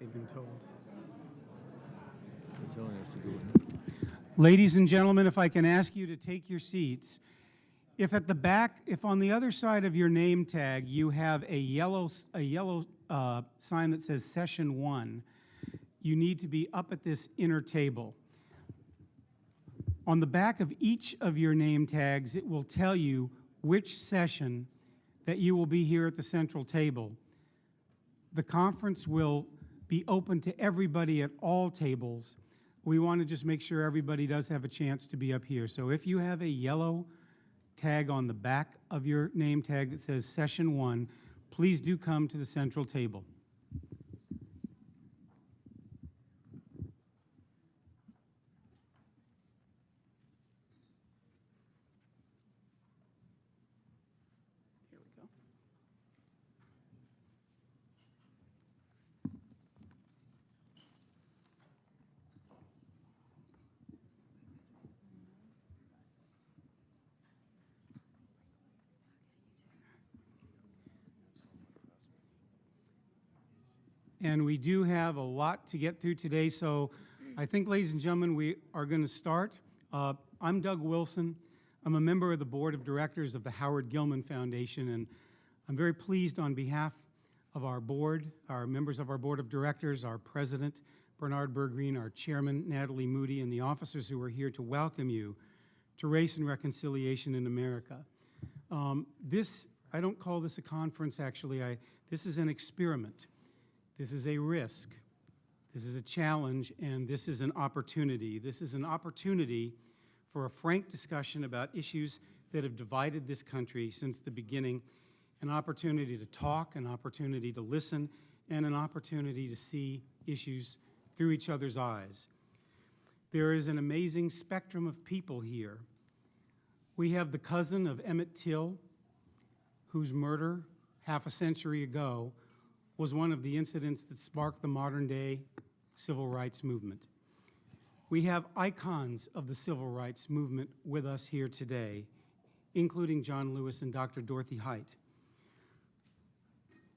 they've been told. Ladies and gentlemen, if I can ask you to take your seats. If at the back, if on the other side of your name tag you have a yellow sign that says Session 1, you need to be up at this inner table. On the back of each of your name tags, it will tell you which session that you will be here at the central table. The conference will be open to everybody at all tables. We want to just make sure everybody does have a chance to be up here. So if you have a yellow tag on the back of your name tag that says Session 1, please do come to the central table. Here we go. And we do have a lot to get through today, so I think, ladies and gentlemen, we are going to start. I'm Doug Wilson. I'm a member of the board of directors of the Howard Gilman Foundation, and I'm very pleased on behalf of our board, our members of our board of directors, our president, Bernard Bergreen, our chairman, Natalie Moody, and the officers who are here to welcome you to Race and Reconciliation in America. I don't call this a conference, actually. This is an experiment. This is a risk, this is a challenge, and this is an opportunity. This is an opportunity for a frank discussion about issues that have divided this country since the beginning, an opportunity to talk, an opportunity to listen, and an opportunity to see issues through each other's eyes. There is an amazing spectrum of people here. We have the cousin of Emmett Till, whose murder half a century ago was one of the incidents that sparked the modern-day civil rights movement. We have icons of the civil rights movement with us here today, including John Lewis and Dr. Dorothy Height.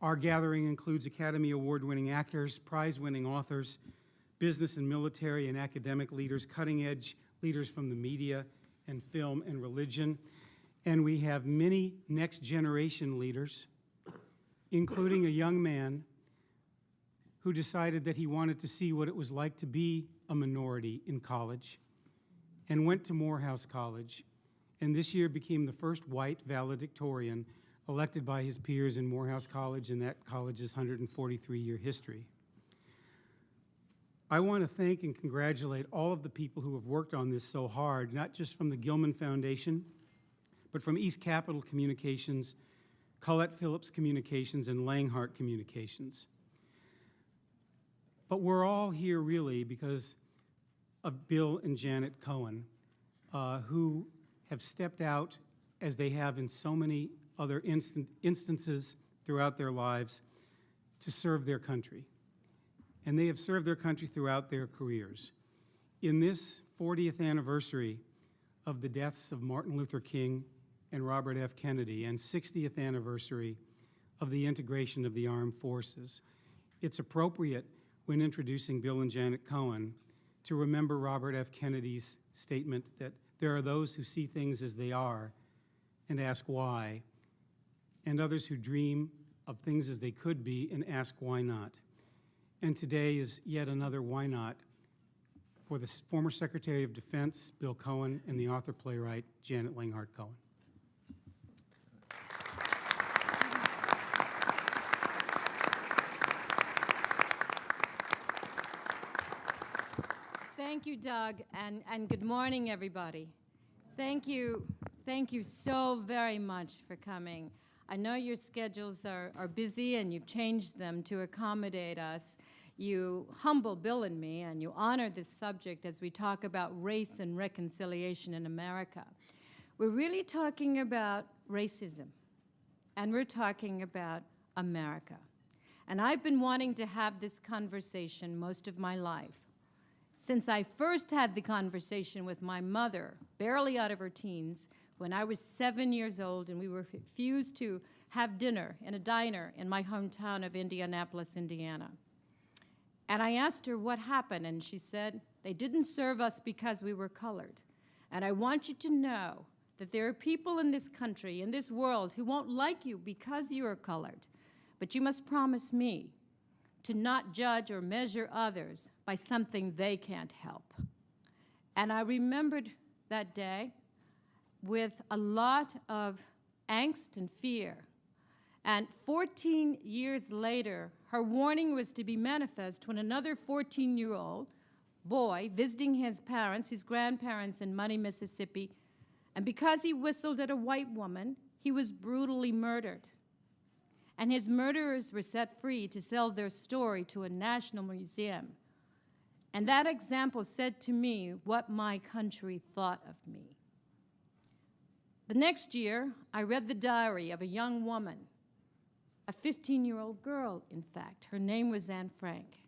Our gathering includes Academy Award-winning actors, prize-winning authors, business and military and academic leaders, cutting-edge leaders from the media and film and religion, and we have many next-generation leaders, including a young man who decided that he wanted to see what it was like to be a minority in college and went to Morehouse College, and this year became the first white valedictorian elected by his peers in Morehouse College and that college's 143-year history. I want to thank and congratulate all of the people who have worked on this so hard, not just from the Gilman Foundation, but from East Capital Communications, Collette Phillips Communications, and Langhart Communications. But we're all here really because of Bill and Janet Cohen, who have stepped out, as they have in so many other instances throughout their lives, to serve their country. And they have served their country throughout their careers. In this 40th anniversary of the deaths of Martin Luther King and Robert F. Kennedy, and 60th anniversary of the integration of the armed forces, it's appropriate when introducing Bill and Janet Cohen to remember Robert F. Kennedy's statement that there are those who see things as they are and ask why, and others who dream of things as they could be and ask why not. And today is yet another why not for the former Secretary of Defense, Bill Cohen, and the author-playwright, Janet Langhart Cohen. Thank you, Doug, and good morning, everybody. Thank you so very much for coming. I know your schedules are busy and you've changed them to accommodate us. You humble Bill and me, and you honor this subject as we talk about race and reconciliation in America. We're really talking about racism, and we're talking about America. And I've been wanting to have this conversation most of my life. Since I first had the conversation with my mother, barely out of her teens, when I was 7 years old and we refused to have dinner in a diner in my hometown of Indianapolis, Indiana. And I asked her what happened, and she said, they didn't serve us because we were colored. And I want you to know that there are people in this country, in this world, who won't like you because you are colored. But you must promise me to not judge or measure others by something they can't help. And I remembered that day with a lot of angst and fear. And 14 years later, her warning was to be manifest when another 14-year-old boy visiting his parents, his grandparents in Money, Mississippi, and because he whistled at a white woman, he was brutally murdered. And his murderers were set free to sell their story to a national museum. And that example said to me what my country thought of me. The next year, I read the diary of a young woman, a 15-year-old girl, in fact. Her name was Anne Frank.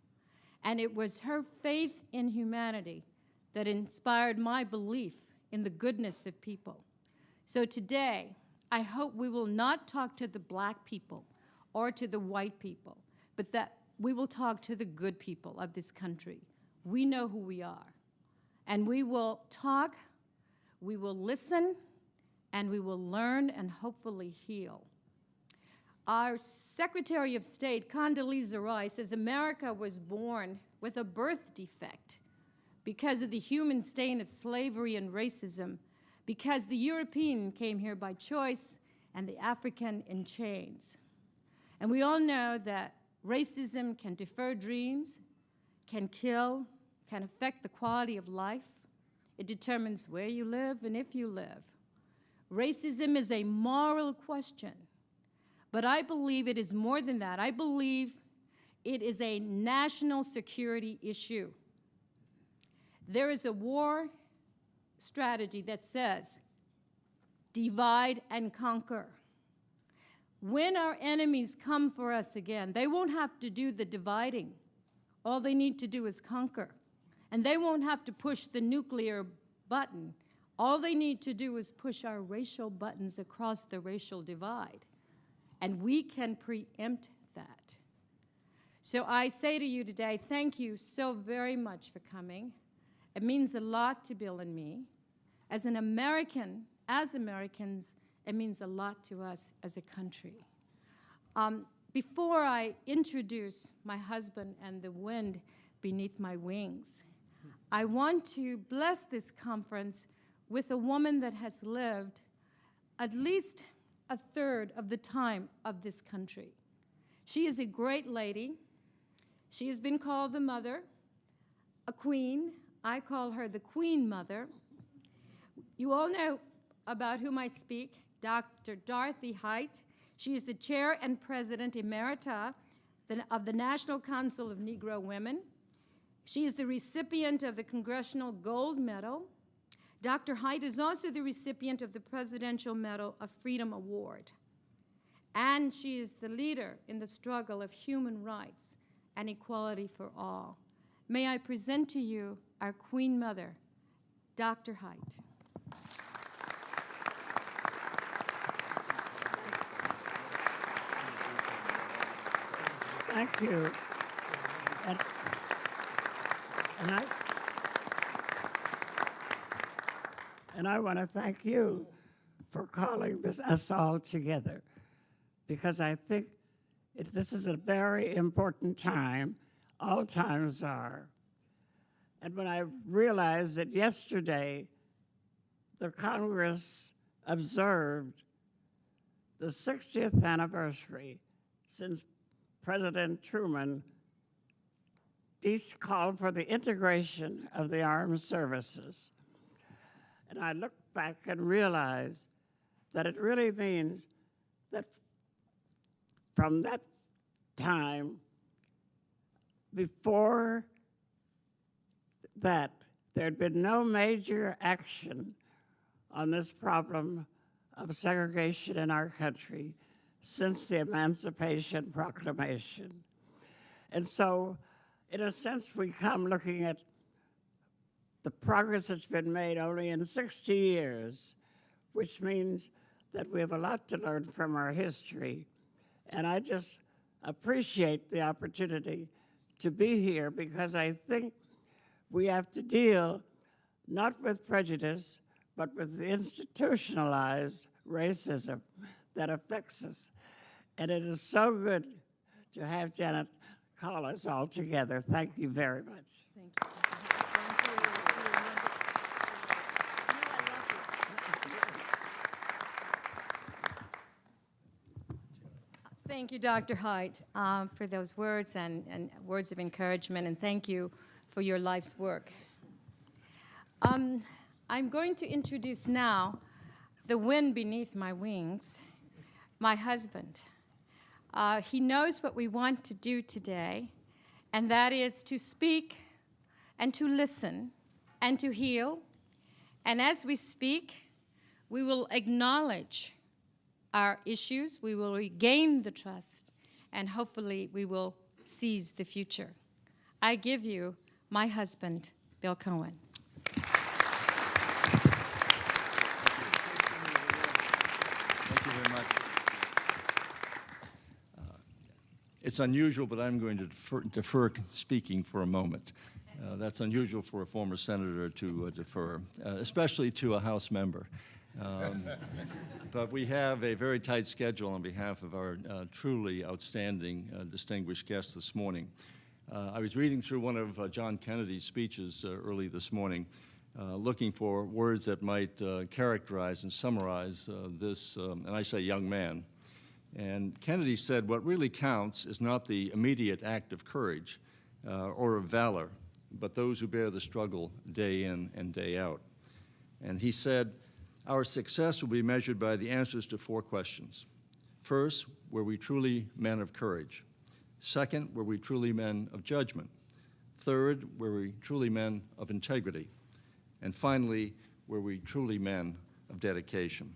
And it was her faith in humanity that inspired my belief in the goodness of people. So today, I hope we will not talk to the black people or to the white people, but that we will talk to the good people of this country. We know who we are. And we will talk, we will listen, and we will learn and hopefully heal. Our Secretary of State, Condoleezza Rice, says America was born with a birth defect because of the human stain of slavery and racism, because the European came here by choice and the African in chains. And we all know that racism can defer dreams, can kill, can affect the quality of life. It determines where you live and if you live. Racism is a moral question. But I believe it is more than that. I believe it is a national security issue. There is a war strategy that says, divide and conquer. When our enemies come for us again, they won't have to do the dividing. All they need to do is conquer. And they won't have to push the nuclear button. All they need to do is push our racial buttons across the racial divide. And we can preempt that. So I say to you today, thank you so very much for coming. It means a lot to Bill and me. As an American, as Americans, it means a lot to us as a country. Before I introduce my husband and the wind beneath my wings, I want to bless this conference with a woman that has lived at least a third of the time of this country. She is a great lady. She has been called the mother, a queen. I call her the Queen Mother. You all know about whom I speak, Dr. Dorothy Height. She is the chair and president emerita of the National Council of Negro Women. She is the recipient of the Congressional Gold Medal. Dr. Height is also the recipient of the Presidential Medal of Freedom Award. And she is the leader in the struggle of human rights and equality for all. May I present to you our Queen Mother, Dr. Height. Thank you. And I want to thank you for calling us all together, because I think this is a very important time. All times are. And when I realized that yesterday the Congress observed the 60th anniversary since President Truman called for the integration of the armed services. And I looked back and realized that it really means that from that time, before that, there had been no major action on this problem of segregation in our country since the Emancipation Proclamation. And so, in a sense, we come looking at the progress that's been made only in 60 years, which means that we have a lot to learn from our history. And I just appreciate the opportunity to be here because I think we have to deal not with prejudice, but with the institutionalized racism that affects us. And it is so good to have Janet call us all together. Thank you very much. Thank you. Thank you. Thank you, Dr. Haidt, for those words and words of encouragement, and thank you for your life's work. I'm going to introduce now the wind beneath my wings, my husband. He knows what we want to do today, and that is to speak and to listen and to heal. And as we speak, we will acknowledge our issues, we will regain the trust, and hopefully we will seize the future. I give you my husband, Bill Cohen. Thank you very much. It's unusual, but I'm going to defer speaking for a moment. That's unusual for a former senator to defer, especially to a House member. But we have a very tight schedule on behalf of our truly outstanding distinguished guests this morning. I was reading through one of John Kennedy's speeches early this morning, looking for words that might characterize and summarize this, and I say young man. And Kennedy said, what really counts is not the immediate act of courage or of valor, but those who bear the struggle day in and day out. And he said, our success will be measured by the answers to 4 questions. First, were we truly men of courage? Second, were we truly men of judgment? Third, were we truly men of integrity? And finally, were we truly men of dedication?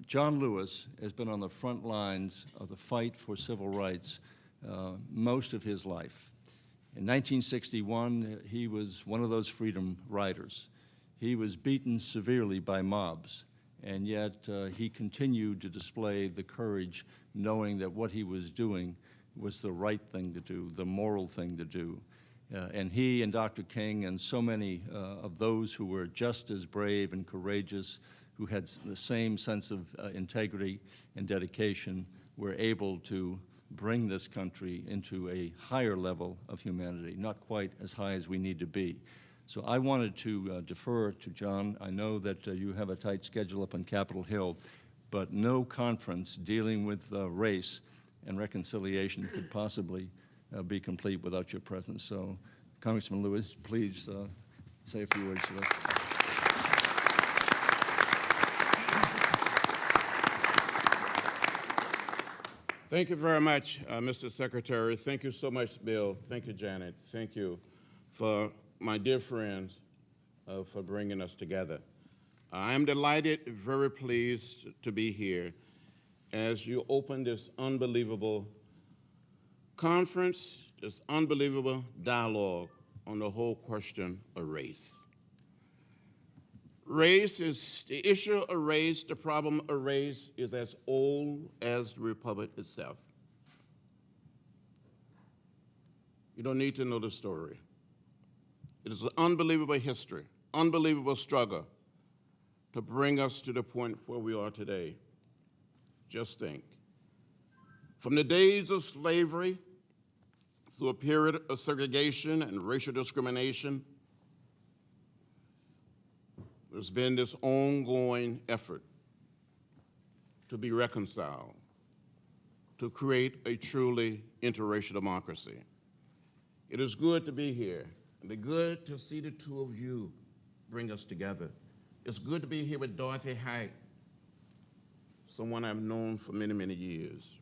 John Lewis has been on the front lines of the fight for civil rights most of his life. In 1961, he was one of those freedom riders. He was beaten severely by mobs, and yet he continued to display the courage, knowing that what he was doing was the right thing to do, the moral thing to do. And he and Dr. King and so many of those who were just as brave and courageous, who had the same sense of integrity and dedication, were able to bring this country into a higher level of humanity, not quite as high as we need to be. So I wanted to defer to John. I know that you have a tight schedule up on Capitol Hill, but no conference dealing with race and reconciliation could possibly be complete without your presence. So, Congressman Lewis, please say a few words to us. Thank you very much, Mr. Secretary. Thank you so much, Bill. Thank you, Janet. Thank you for my dear friends for bringing us together. I am delighted, very pleased to be here as you open this unbelievable conference, this unbelievable dialogue on the whole question of race. Race is the issue of race, the problem of race is as old as the Republic itself. You don't need to know the story. It is an unbelievable history, unbelievable struggle to bring us to the point where we are today. Just think. From the days of slavery through a period of segregation and racial discrimination, there's been this ongoing effort to be reconciled, to create a truly interracial democracy. It is good to be here. It's good to see the two of you bring us together. It's good to be here with Dorothy Haidt, someone I've known for many, many years.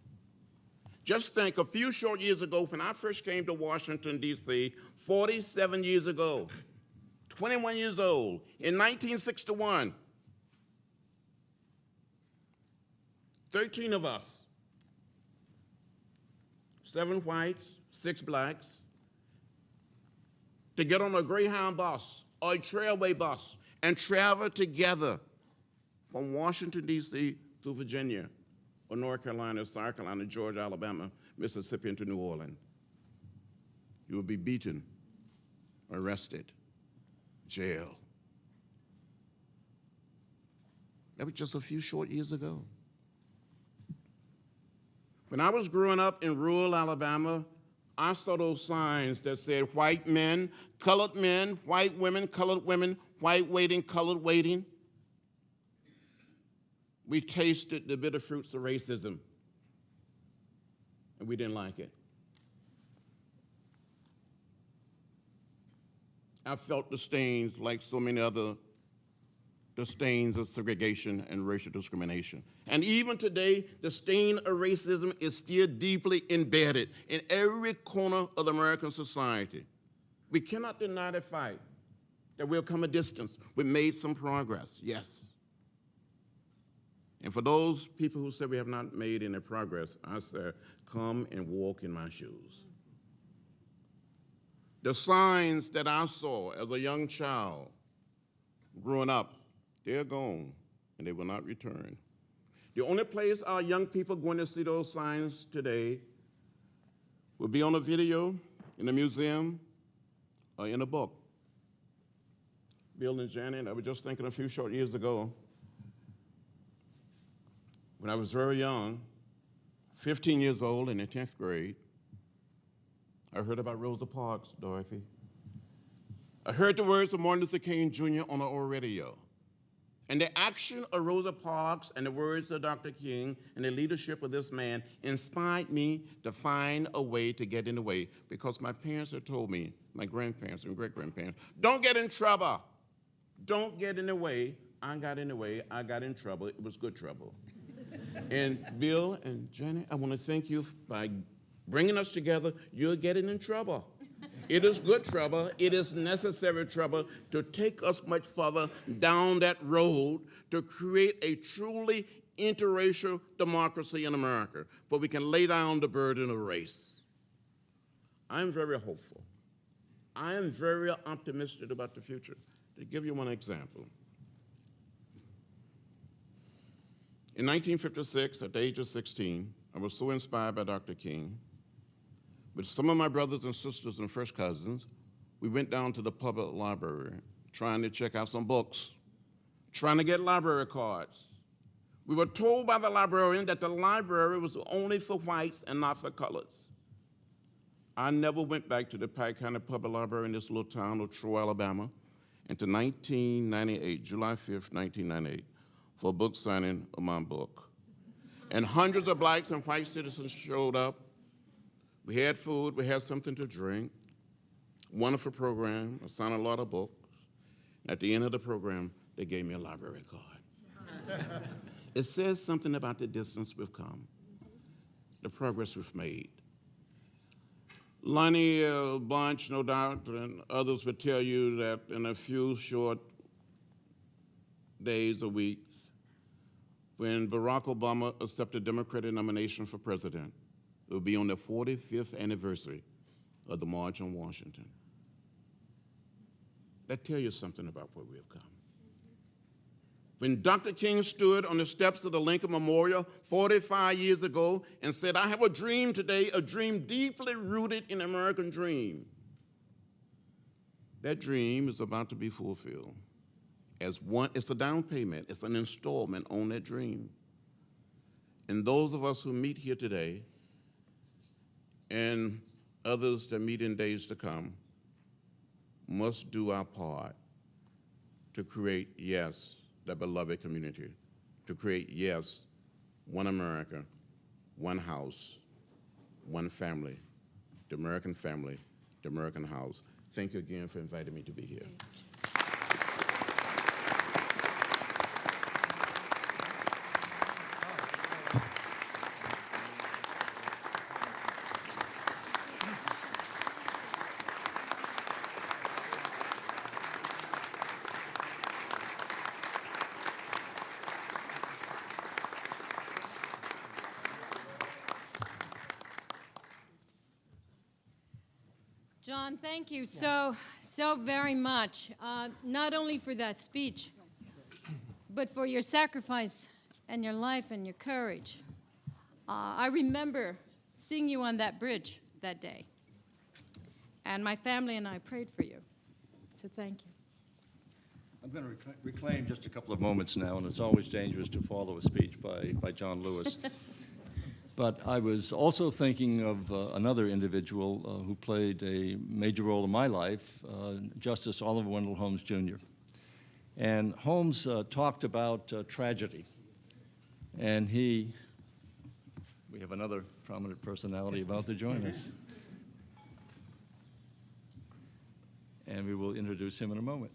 Just think, a few short years ago, when I first came to Washington, D.C., 47 years ago, 21 years old, in 1961, 13 of us, 7 whites, 6 blacks, to get on a Greyhound bus or a Trailway bus and travel together from Washington, D.C. through Virginia, or North Carolina, South Carolina, Georgia, Alabama, Mississippi, into New Orleans. you will be beaten, arrested, jailed. That was just a few short years ago. When I was growing up in rural Alabama, I saw those signs that said white men, white women, white waiting, colored waiting. We tasted the bitter fruits of racism, and we didn't like it. I felt the stains like so many other, the stains of segregation and racial discrimination. And even today, the stain of racism is still deeply embedded in every corner of the American society. We cannot deny the fact that we've come a distance. We've made some progress, yes. And for those people who say we have not made any progress, I say, come and walk in my shoes. The signs that I saw as a young child growing up, they're gone, and they will not return. The only place our young people going to see those signs today will be on a video, in a museum, or in a book. Bill and Janet, I was just thinking a few short years ago, when I was very young, 15 years old in the 10th grade, I heard about Rosa Parks, Dorothy. I heard the words of Martin Luther King Jr. on the radio. And the action of Rosa Parks and the words of Dr. King and the leadership of this man inspired me to find a way to get in the way, because my parents had told me, my grandparents and great-grandparents, don't get in trouble. Don't get in the way. I got in the way. I got in trouble. It was good trouble. And Bill and Janet, I want to thank you by bringing us together. You're getting in trouble. It is good trouble. It is necessary trouble to take us much further down that road to create a truly interracial democracy in America, but we can lay down the burden of race. I'm very hopeful. I am very optimistic about the future. To give you one example, in 1956, at the age of 16, I was so inspired by Dr. King. With some of my brothers and sisters and first cousins, we went down to the public library trying to check out some books, trying to get library cards. We were told by the librarian that the library was only for whites and not for coloreds. I never went back to the Pike County Public Library in this little town of Troy, Alabama, until 1998, July 5th, 1998, for a book signing of my book. And hundreds of blacks and white citizens showed up. We had food, we had something to drink. Wonderful program, I signed a lot of books. At the end of the program, they gave me a library card. It says something about the distance we've come, the progress we've made. Lonnie Bunch, no doubt, and others would tell you that in a few short days or weeks, when Barack Obama accepted Democratic nomination for president, it will be on the 45th anniversary of the March on Washington. That tells you something about where we have come. When Dr. King stood on the steps of the Lincoln Memorial 45 years ago and said, I have a dream today, a dream deeply rooted in the American dream. That dream is about to be fulfilled. It's a down payment, it's an installment on that dream. And those of us who meet here today and others that meet in days to come must do our part to create, yes, the beloved community, to create, yes, one America, one house, one family, the American family, the American house. Thank you again for inviting me to be here. John, thank you so very much, not only for that speech, but for your sacrifice and your life and your courage. I remember seeing you on that bridge that day. And my family and I prayed for you. So thank you. I'm going to reclaim just a couple of moments now, and it's always dangerous to follow a speech by John Lewis. But I was also thinking of another individual who played a major role in my life, Justice Oliver Wendell Holmes, Jr. And Holmes talked about tragedy. And we have another prominent personality about to join us. And we will introduce him in a moment.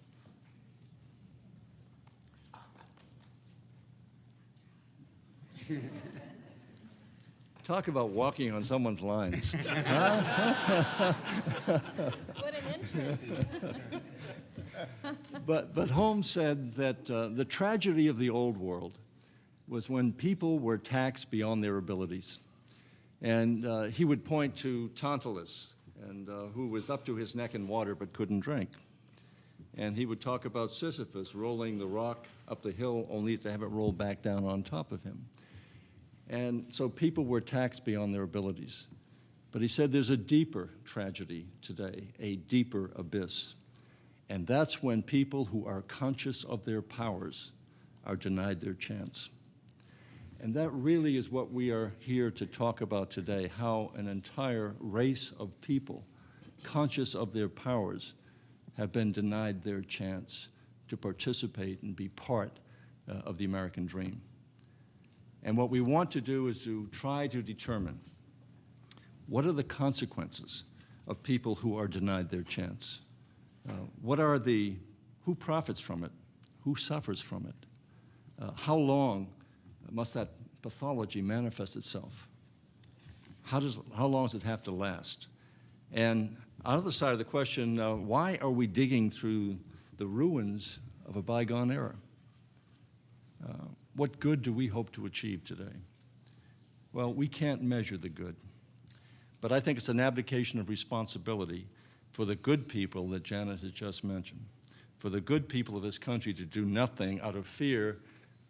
Talk about walking on someone's lines. What an entrance. But Holmes said that the tragedy of the old world was when people were taxed beyond their abilities. And he would point to Tantalus, who was up to his neck in water but couldn't drink. And he would talk about Sisyphus rolling the rock up the hill only to have it roll back down on top of him. And so people were taxed beyond their abilities. But he said there's a deeper tragedy today, a deeper abyss. And that's when people who are conscious of their powers are denied their chance. And that really is what we are here to talk about today, how an entire race of people conscious of their powers have been denied their chance to participate and be part of the American dream. And what we want to do is to try to determine what are the consequences of people who are denied their chance. Who profits from it? Who suffers from it? How long must that pathology manifest itself? How long does it have to last? And on the other side of the question, why are we digging through the ruins of a bygone era? What good do we hope to achieve today? Well, we can't measure the good, but I think it's an abdication of responsibility for the good people that Janet has just mentioned, for the good people of this country to do nothing out of fear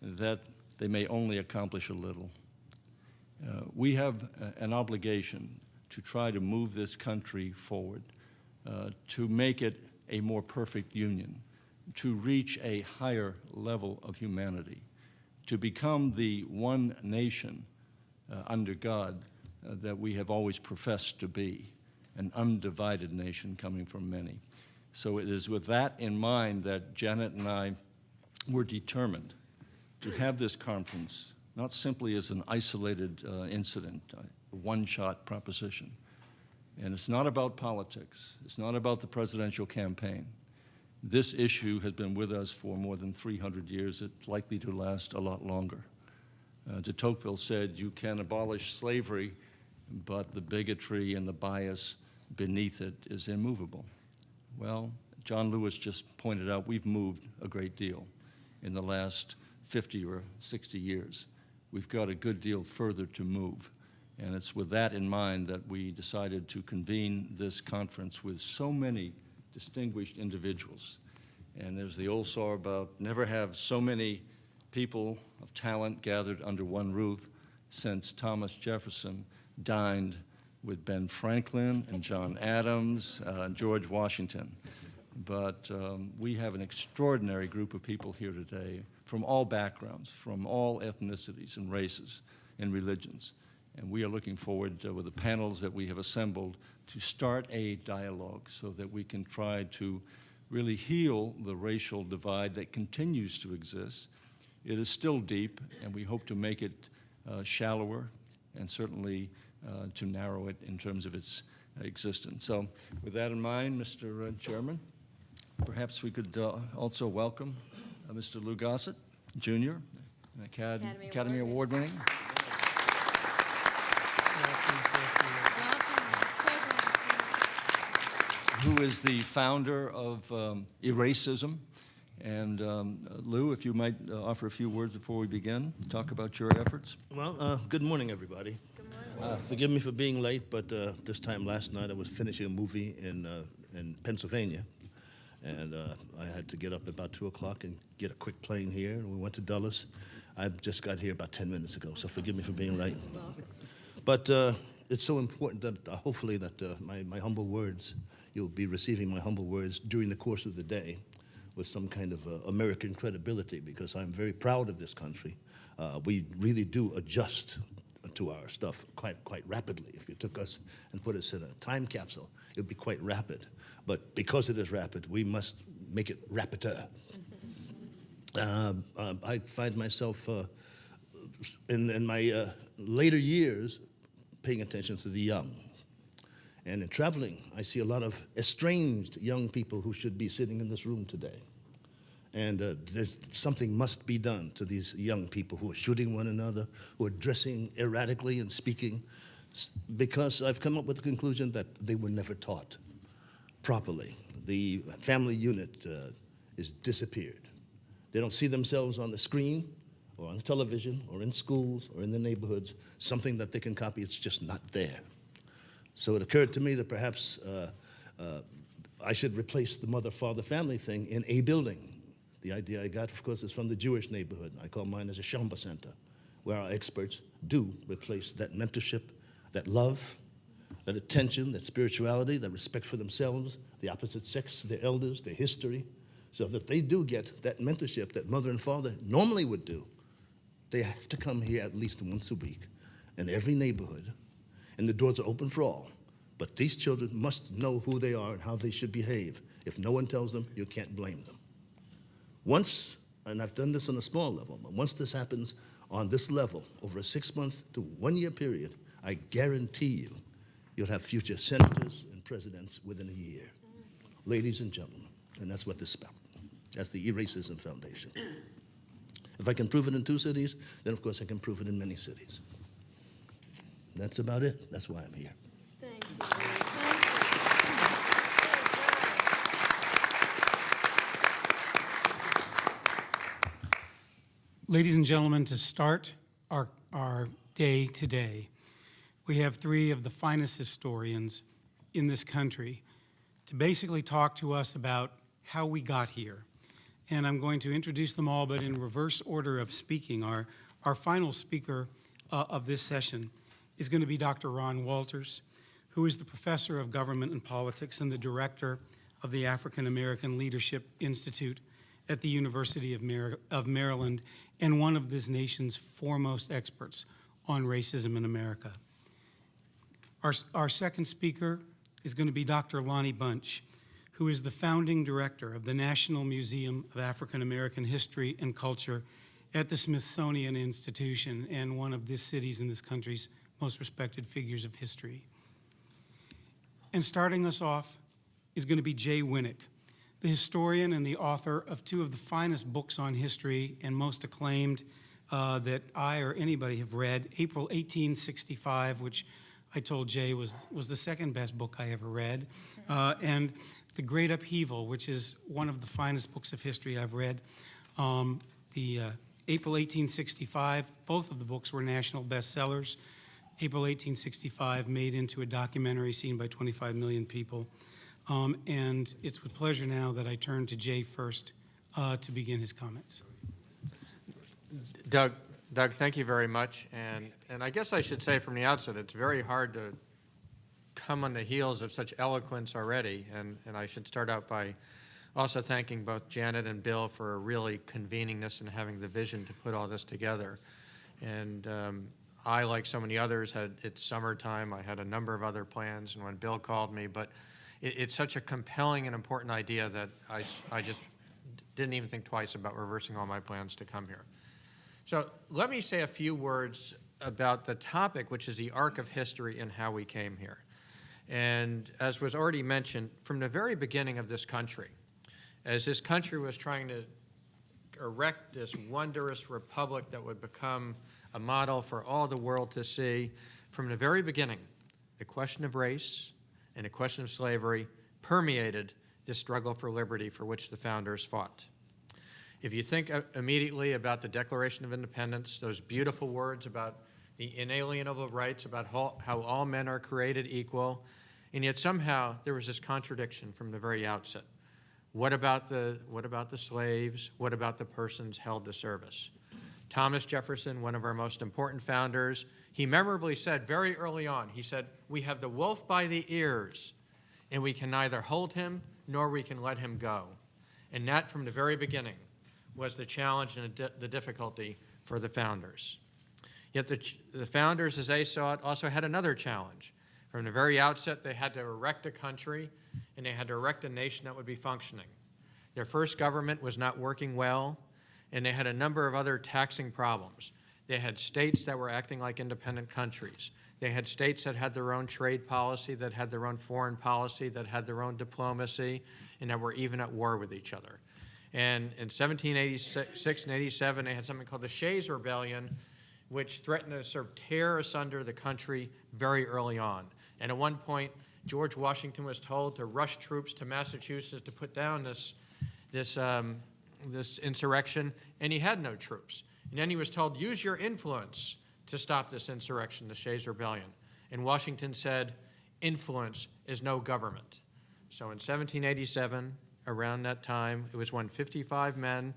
that they may only accomplish a little. We have an obligation to try to move this country forward, to make it a more perfect union, to reach a higher level of humanity, to become the one nation under God that we have always professed to be, an undivided nation coming from many. So it is with that in mind that Janet and I were determined to have this conference, not simply as an isolated incident, a one-shot proposition. And it's not about politics. It's not about the presidential campaign. This issue has been with us for more than 300 years. It's likely to last a lot longer. De Tocqueville said, you can abolish slavery, but the bigotry and the bias beneath it is immovable. Well, John Lewis just pointed out we've moved a great deal in the last 50 or 60 years. We've got a good deal further to move. And it's with that in mind that we decided to convene this conference with so many distinguished individuals. And there's the old saw about never have so many people of talent gathered under one roof since Thomas Jefferson dined with Ben Franklin and John Adams and George Washington. But we have an extraordinary group of people here today from all backgrounds, from all ethnicities and races and religions. And we are looking forward with the panels that we have assembled to start a dialogue so that we can try to really heal the racial divide that continues to exist. It is still deep, and we hope to make it shallower and certainly to narrow it in terms of its existence. So with that in mind, Mr. Chairman, perhaps we could also welcome Mr. Lou Gossett, Jr., an Academy Award winning. Who is the founder of Eracism. And Lou, if you might offer a few words before we begin, talk about your efforts. Well, good morning, everybody. Good morning. Forgive me for being late, but this time last night I was finishing a movie in Pennsylvania, and I had to get up at about 2 o'clock and get a quick plane here, and we went to Dulles. I just got here about 10 minutes ago, so forgive me for being late. But it's so important that hopefully that my humble words, you'll be receiving my humble words during the course of the day with some kind of American credibility, because I'm very proud of this country. We really do adjust to our stuff quite rapidly. If you took us and put us in a time capsule, it would be quite rapid. But because it is rapid, we must make it rapider. I find myself in my later years paying attention to the young. And in traveling, I see a lot of estranged young people who should be sitting in this room today. And something must be done to these young people who are shooting one another, who are dressing erratically and speaking, because I've come up with the conclusion that they were never taught properly. The family unit is disappeared. They don't see themselves on the screen or on the television or in schools or in the neighborhoods, something that they can copy. It's just not there. So it occurred to me that perhaps I should replace the mother-father family thing in a building. The idea I got, of course, is from the Jewish neighborhood. I call mine as a Shamba Center, where our experts do replace that mentorship, that love, that attention, that spirituality, that respect for themselves, the opposite sex, their elders, their history, so that they do get that mentorship that mother and father normally would do. They have to come here at least once a week in every neighborhood, and the doors are open for all. But these children must know who they are and how they should behave. If no one tells them, you can't blame them. Once, and I've done this on a small level, but once this happens on this level, over a 6-month to 1 year period, I guarantee you, you'll have future senators and presidents within a year. Ladies and gentlemen, and that's what this is about. That's the E-Racism Foundation. If I can prove it in 2 cities, then of course I can prove it in many cities. That's about it. That's why I'm here. Thank you. Ladies and gentlemen, to start our day today, we have 3 of the finest historians in this country to basically talk to us about how we got here. And I'm going to introduce them all, but in reverse order of speaking. Our final speaker of this session is going to be Dr. Ron Walters, who is the professor of government and politics and the director of the African American Leadership Institute at the University of Maryland, and one of this nation's foremost experts on racism in America. Our second speaker is going to be Dr. Lonnie Bunch, who is the founding director of the National Museum of African American History and Culture at the Smithsonian Institution, and one of this city's and this country's most respected figures of history. And starting us off is going to be Jay Winik, the historian and the author of 2 of the finest books on history and most acclaimed that I or anybody have read. April 1865, which I told Jay was the second best book I ever read, and The Great Upheaval, which is one of the finest books of history I've read. April 1865, both of the books were national bestsellers. April 1865 made into a documentary seen by 25 million people. And it's with pleasure now that I turn to Jay first to begin his comments. Doug, thank you very much. And I guess I should say from the outset, it's very hard to come on the heels of such eloquence already. And I should start out by also thanking both Janet and Bill for really convening this and having the vision to put all this together. And I, like so many others, it's summertime. I had a number of other plans, and when Bill called me, but it's such a compelling and important idea that I just didn't even think twice about reversing all my plans to come here. So let me say a few words about the topic, which is the arc of history and how we came here. And as was already mentioned, from the very beginning of this country, as this country was trying to erect this wondrous republic that would become a model for all the world to see, from the very beginning, the question of race and the question of slavery permeated this struggle for liberty for which the founders fought. If you think immediately about the Declaration of Independence, those beautiful words about the inalienable rights, about how all men are created equal, and yet somehow there was this contradiction from the very outset. What about the slaves? What about the persons held to service? Thomas Jefferson, one of our most important founders, he memorably said very early on, he said, "We have the wolf by the ears, and we can neither hold him nor we can let him go." And that, from the very beginning, was the challenge and the difficulty for the founders. Yet the founders, as they saw it, also had another challenge. From the very outset, they had to erect a country, and they had to erect a nation that would be functioning. Their first government was not working well, and they had a number of other taxing problems. They had states that were acting like independent countries. They had states that had their own trade policy, that had their own foreign policy, that had their own diplomacy, and that were even at war with each other. And in 1786 and 87, they had something called the Shays Rebellion, which threatened to sort of tear asunder the country very early on. And at one point, George Washington was told to rush troops to Massachusetts to put down this insurrection, and he had no troops. And then he was told, use your influence to stop this insurrection, the Shays Rebellion. And Washington said, influence is no government. So in 1787, around that time, it was when 55 men,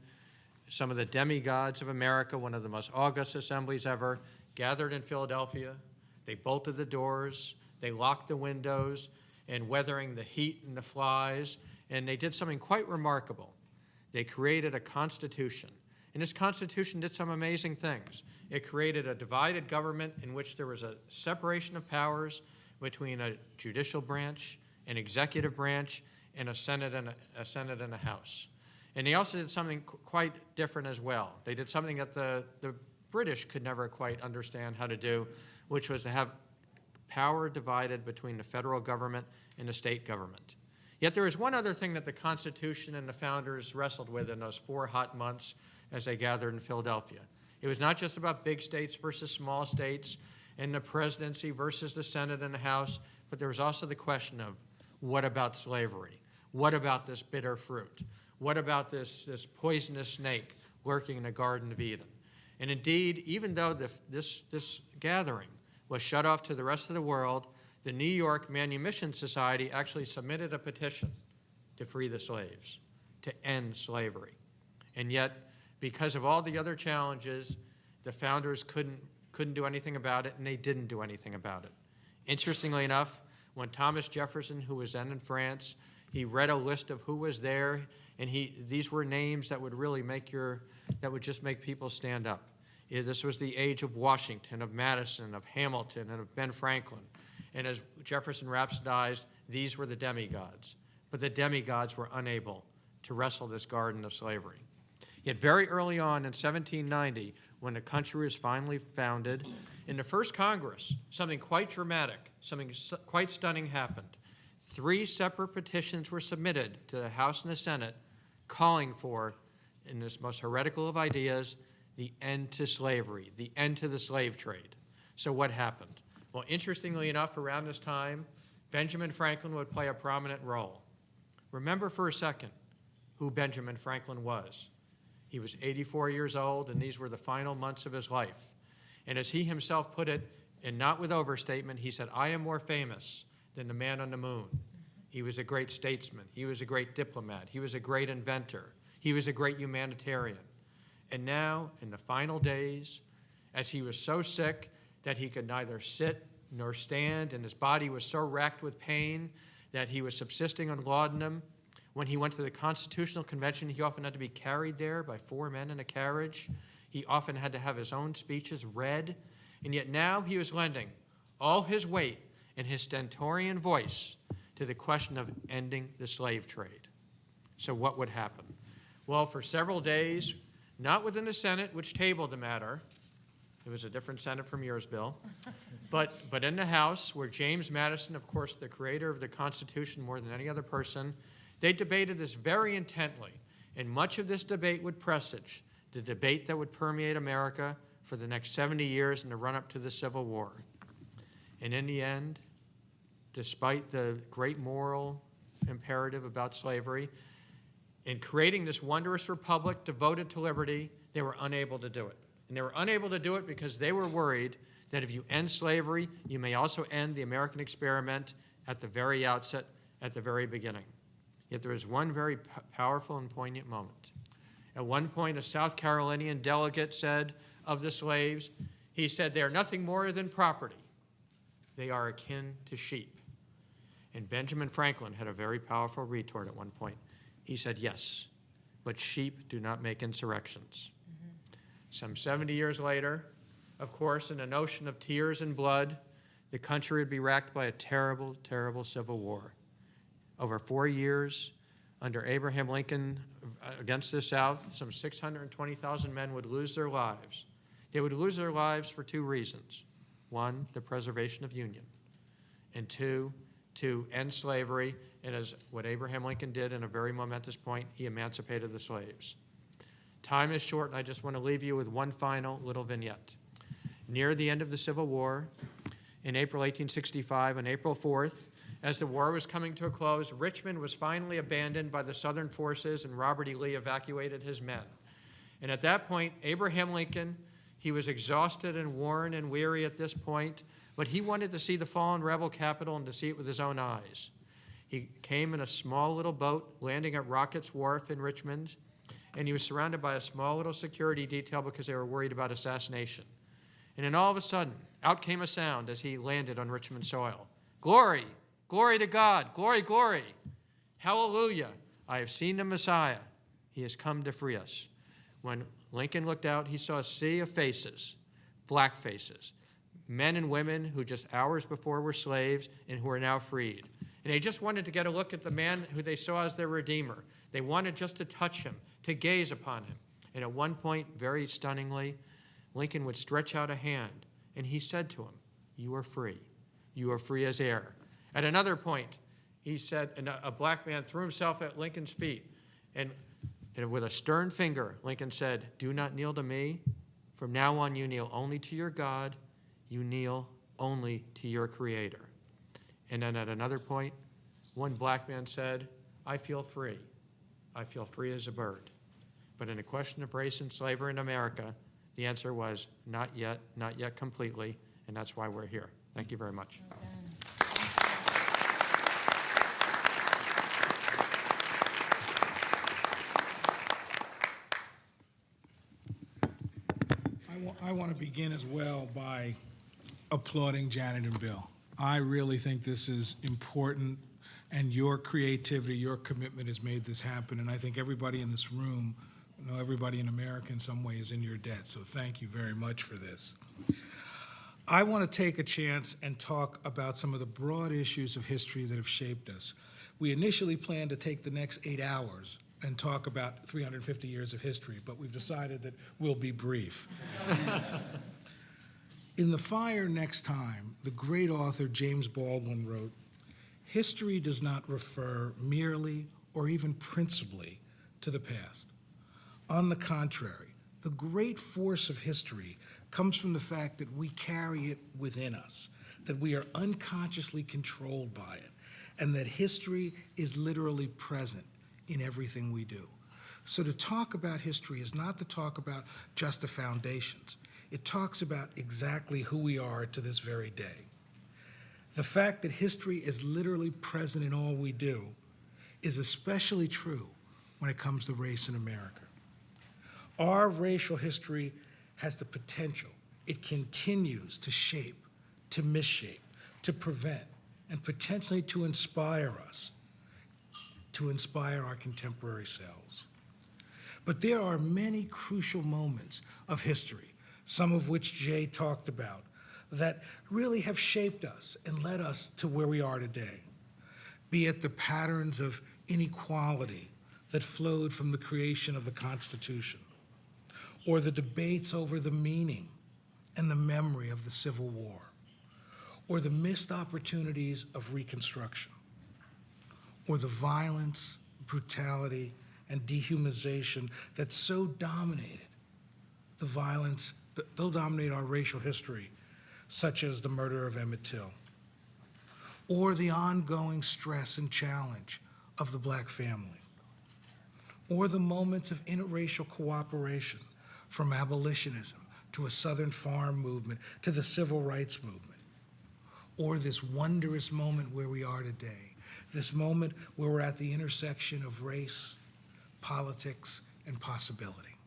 some of the demigods of America, one of the most august assemblies ever, gathered in Philadelphia. They bolted the doors, they locked the windows, and weathering the heat and the flies, and they did something quite remarkable. They created a constitution. And this constitution did some amazing things. It created a divided government in which there was a separation of powers between a judicial branch, an executive branch, and a Senate and a House. And they also did something quite different as well. They did something that the British could never quite understand how to do, which was to have power divided between the federal government and the state government. Yet there was one other thing that the Constitution and the founders wrestled with in those 4 hot months as they gathered in Philadelphia. It was not just about big states versus small states and the presidency versus the Senate and the House, but there was also the question of, what about slavery? What about this bitter fruit? What about this poisonous snake lurking in the Garden of Eden? And indeed, even though this gathering was shut off to the rest of the world, the New York Manumission Society actually submitted a petition to free the slaves, to end slavery. And yet, because of all the other challenges, the founders couldn't do anything about it, and they didn't do anything about it. Interestingly enough, when Thomas Jefferson, who was then in France, he read a list of who was there, and these were names that would really that would just make people stand up. This was the age of Washington, of Madison, of Hamilton, and of Ben Franklin. And as Jefferson rhapsodized, these were the demigods. But the demigods were unable to wrestle this garden of slavery. Yet very early on in 1790, when the country was finally founded, in the first Congress, something quite dramatic, something quite stunning happened. 3 separate petitions were submitted to the House and the Senate calling for, in this most heretical of ideas, the end to slavery, the end to the slave trade. So what happened? Well, interestingly enough, around this time, Benjamin Franklin would play a prominent role. Remember for a second who Benjamin Franklin was. He was 84 years old, and these were the final months of his life. And as he himself put it, and not with overstatement, he said, "I am more famous than the man on the moon." He was a great statesman. He was a great diplomat. He was a great inventor. He was a great humanitarian. And now, in the final days, as he was so sick that he could neither sit nor stand, and his body was so racked with pain that he was subsisting on laudanum, when he went to the Constitutional Convention, he often had to be carried there by 4 men in a carriage. He often had to have his own speeches read, and yet now he was lending all his weight and his stentorian voice to the question of ending the slave trade. So what would happen? Well, for several days, not within the Senate, which tabled the matter, it was a different Senate from yours, Bill, but in the House, where James Madison, of course, the creator of the Constitution more than any other person, they debated this very intently, and much of this debate would presage the debate that would permeate America for the next 70 years in the run-up to the Civil War. And in the end, despite the great moral imperative about slavery, in creating this wondrous republic devoted to liberty, they were unable to do it. And they were unable to do it because they were worried that if you end slavery, you may also end the American experiment at the very outset, at the very beginning. Yet there was one very powerful and poignant moment. At one point, a South Carolinian delegate said of the slaves, he said, "They are nothing more than property. They are akin to sheep." And Benjamin Franklin had a very powerful retort at one point. He said, "Yes, but sheep do not make insurrections." Some 70 years later, of course, in an ocean of tears and blood, the country would be racked by a terrible, terrible civil war. Over 4 years, under Abraham Lincoln against the South, some 620,000 men would lose their lives. They would lose their lives for two reasons. One, the preservation of union. And two, to end slavery. And as what Abraham Lincoln did in a very momentous point, he emancipated the slaves. Time is short, and I just want to leave you with one final little vignette. Near the end of the Civil War, in April 1865, on April 4th, as the war was coming to a close, Richmond was finally abandoned by the Southern forces, and Robert E. Lee evacuated his men. And at that point, Abraham Lincoln, he was exhausted and worn and weary at this point, but he wanted to see the fallen rebel capital and to see it with his own eyes. He came in a small little boat landing at Rocket's Wharf in Richmond, and he was surrounded by a small little security detail because they were worried about assassination. And then all of a sudden, out came a sound as he landed on Richmond soil. "Glory, glory to God, glory, glory. Hallelujah, I have seen the Messiah. He has come to free us." When Lincoln looked out, he saw a sea of faces, black faces, men and women who just hours before were slaves and who are now freed. And they just wanted to get a look at the man who they saw as their Redeemer. They wanted just to touch him, to gaze upon him. And at one point, very stunningly, Lincoln would stretch out a hand, and he said to him, "You are free. You are free as air." At another point, he said, and a black man threw himself at Lincoln's feet, and with a stern finger, Lincoln said, "Do not kneel to me. From now on, you kneel only to your God. You kneel only to your Creator." And then at another point, one black man said, "I feel free. I feel free as a bird." But in a question of race and slavery in America, the answer was not yet completely, and that's why we're here. Thank you very much. Well done. I want to begin as well by applauding Janet and Bill. I really think this is important, and your creativity, your commitment has made this happen, and I think everybody in this room, everybody in America in some way is in your debt, so thank you very much for this. I want to take a chance and talk about some of the broad issues of history that have shaped us. We initially planned to take the next 8 hours and talk about 350 years of history, but we've decided that we'll be brief. In The Fire Next Time, the great author James Baldwin wrote, "History does not refer merely or even principally to the past. On the contrary, the great force of history comes from the fact that we carry it within us, that we are unconsciously controlled by it, and that history is literally present in everything we do." So to talk about history is not to talk about just the foundations. It talks about exactly who we are to this very day. The fact that history is literally present in all we do is especially true when it comes to race in America. Our racial history has the potential. It continues to shape, to misshape, to prevent, and potentially to inspire us, to inspire our contemporary selves. But there are many crucial moments of history, some of which Jay talked about, that really have shaped us and led us to where we are today. Be it the patterns of inequality that flowed from the creation of the Constitution, or the debates over the meaning and the memory of the Civil War, or the missed opportunities of Reconstruction, or the violence, brutality, and dehumanization that so dominated the violence, that dominate our racial history, such as the murder of Emmett Till, or the ongoing stress and challenge of the black family, or the moments of interracial cooperation, from abolitionism to a Southern farm movement to the civil rights movement, or this wondrous moment where we are today, this moment where we're at the intersection of race, politics, and possibility.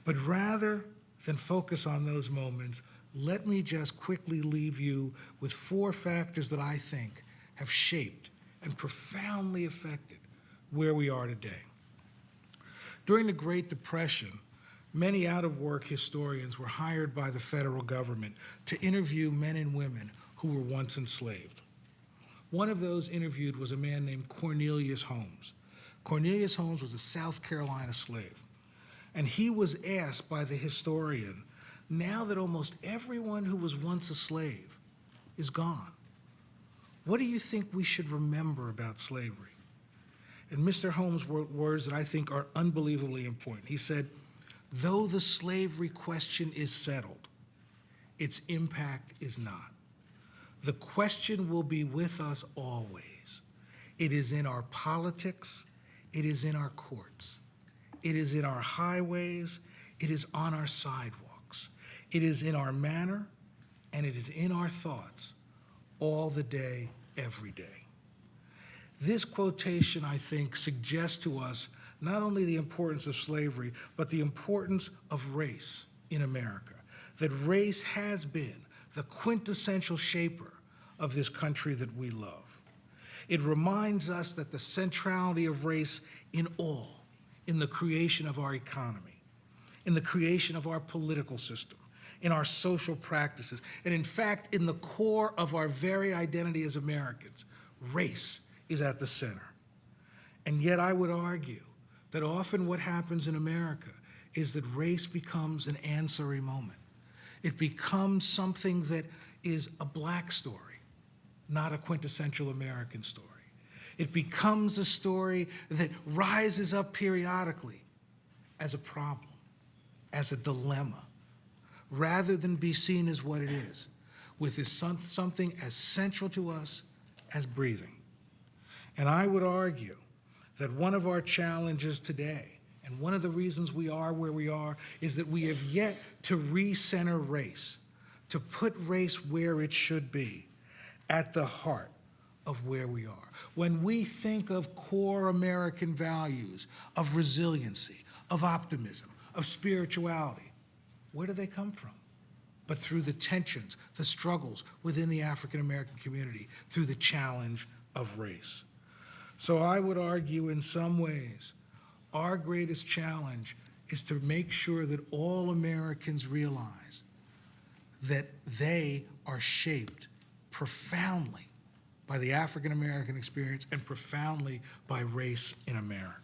But rather than focus on those moments, let me just quickly leave you with 4 factors that I think have shaped and profoundly affected where we are today. During the Great Depression, many out-of-work historians were hired by the federal government to interview men and women who were once enslaved. One of those interviewed was a man named Cornelius Holmes. Cornelius Holmes was a South Carolina slave, and he was asked by the historian, now that almost everyone who was once a slave is gone, what do you think we should remember about slavery? And Mr. Holmes wrote words that I think are unbelievably important. He said, though the slavery question is settled, its impact is not. The question will be with us always. It is in our politics, it is in our courts, it is in our highways, it is on our sidewalks, it is in our manner, and it is in our thoughts all the day, every day. This quotation, I think, suggests to us not only the importance of slavery, but the importance of race in America, that race has been the quintessential shaper of this country that we love. It reminds us that the centrality of race in all, in the creation of our economy, in the creation of our political system, in our social practices, and in fact, in the core of our very identity as Americans, race is at the center. And yet I would argue that often what happens in America is that race becomes an ancillary moment. It becomes something that is a black story, not a quintessential American story. It becomes a story that rises up periodically as a problem, as a dilemma, rather than be seen as what it is, with something as central to us as breathing. And I would argue that one of our challenges today, and one of the reasons we are where we are, is that we have yet to recenter race, to put race where it should be, at the heart of where we are. When we think of core American values, of resiliency, of optimism, of spirituality, where do they come from? But through the tensions, the struggles within the African American community, through the challenge of race. So I would argue in some ways, our greatest challenge is to make sure that all Americans realize that they are shaped profoundly by the African American experience and profoundly by race in America.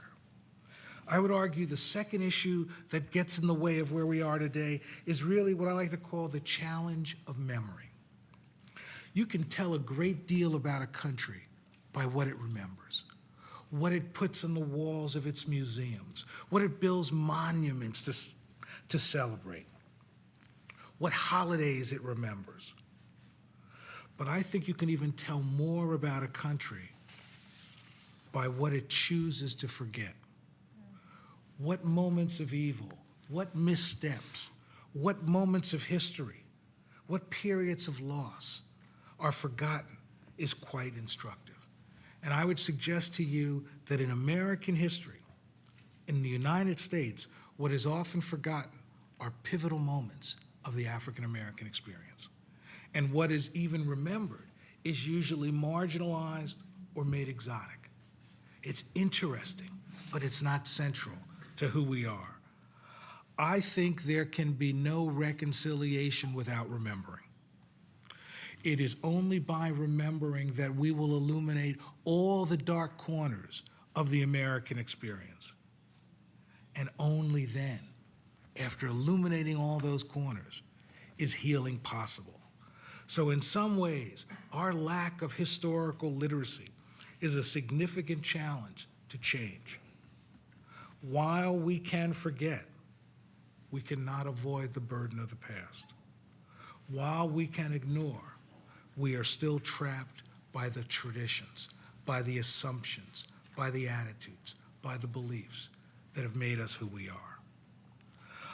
I would argue the second issue that gets in the way of where we are today is really what I like to call the challenge of memory. You can tell a great deal about a country by what it remembers, what it puts on the walls of its museums, what it builds monuments to celebrate, what holidays it remembers. But I think you can even tell more about a country by what it chooses to forget. What moments of evil, what missteps, what moments of history, what periods of loss are forgotten is quite instructive. And I would suggest to you that in American history, in the United States, what is often forgotten are pivotal moments of the African American experience. And what is even remembered is usually marginalized or made exotic. It's interesting, but it's not central to who we are. I think there can be no reconciliation without remembering. It is only by remembering that we will illuminate all the dark corners of the American experience. And only then, after illuminating all those corners, is healing possible. So in some ways, our lack of historical literacy is a significant challenge to change. While we can forget, we cannot avoid the burden of the past. While we can ignore, we are still trapped by the traditions, by the assumptions, by the attitudes, by the beliefs that have made us who we are.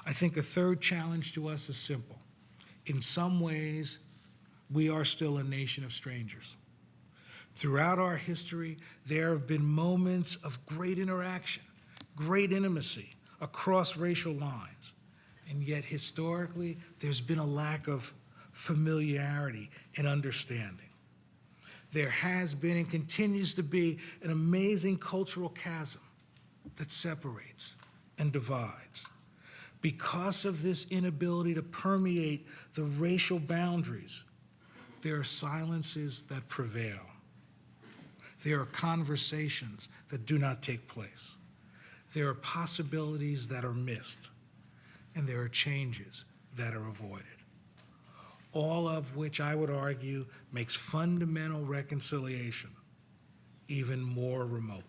I think a third challenge to us is simple. In some ways, we are still a nation of strangers. Throughout our history, there have been moments of great interaction, great intimacy across racial lines. And yet, historically, there's been a lack of familiarity and understanding. There has been and continues to be an amazing cultural chasm that separates and divides. Because of this inability to permeate the racial boundaries, there are silences that prevail. There are conversations that do not take place. There are possibilities that are missed, and there are changes that are avoided. All of which I would argue makes fundamental reconciliation even more remote.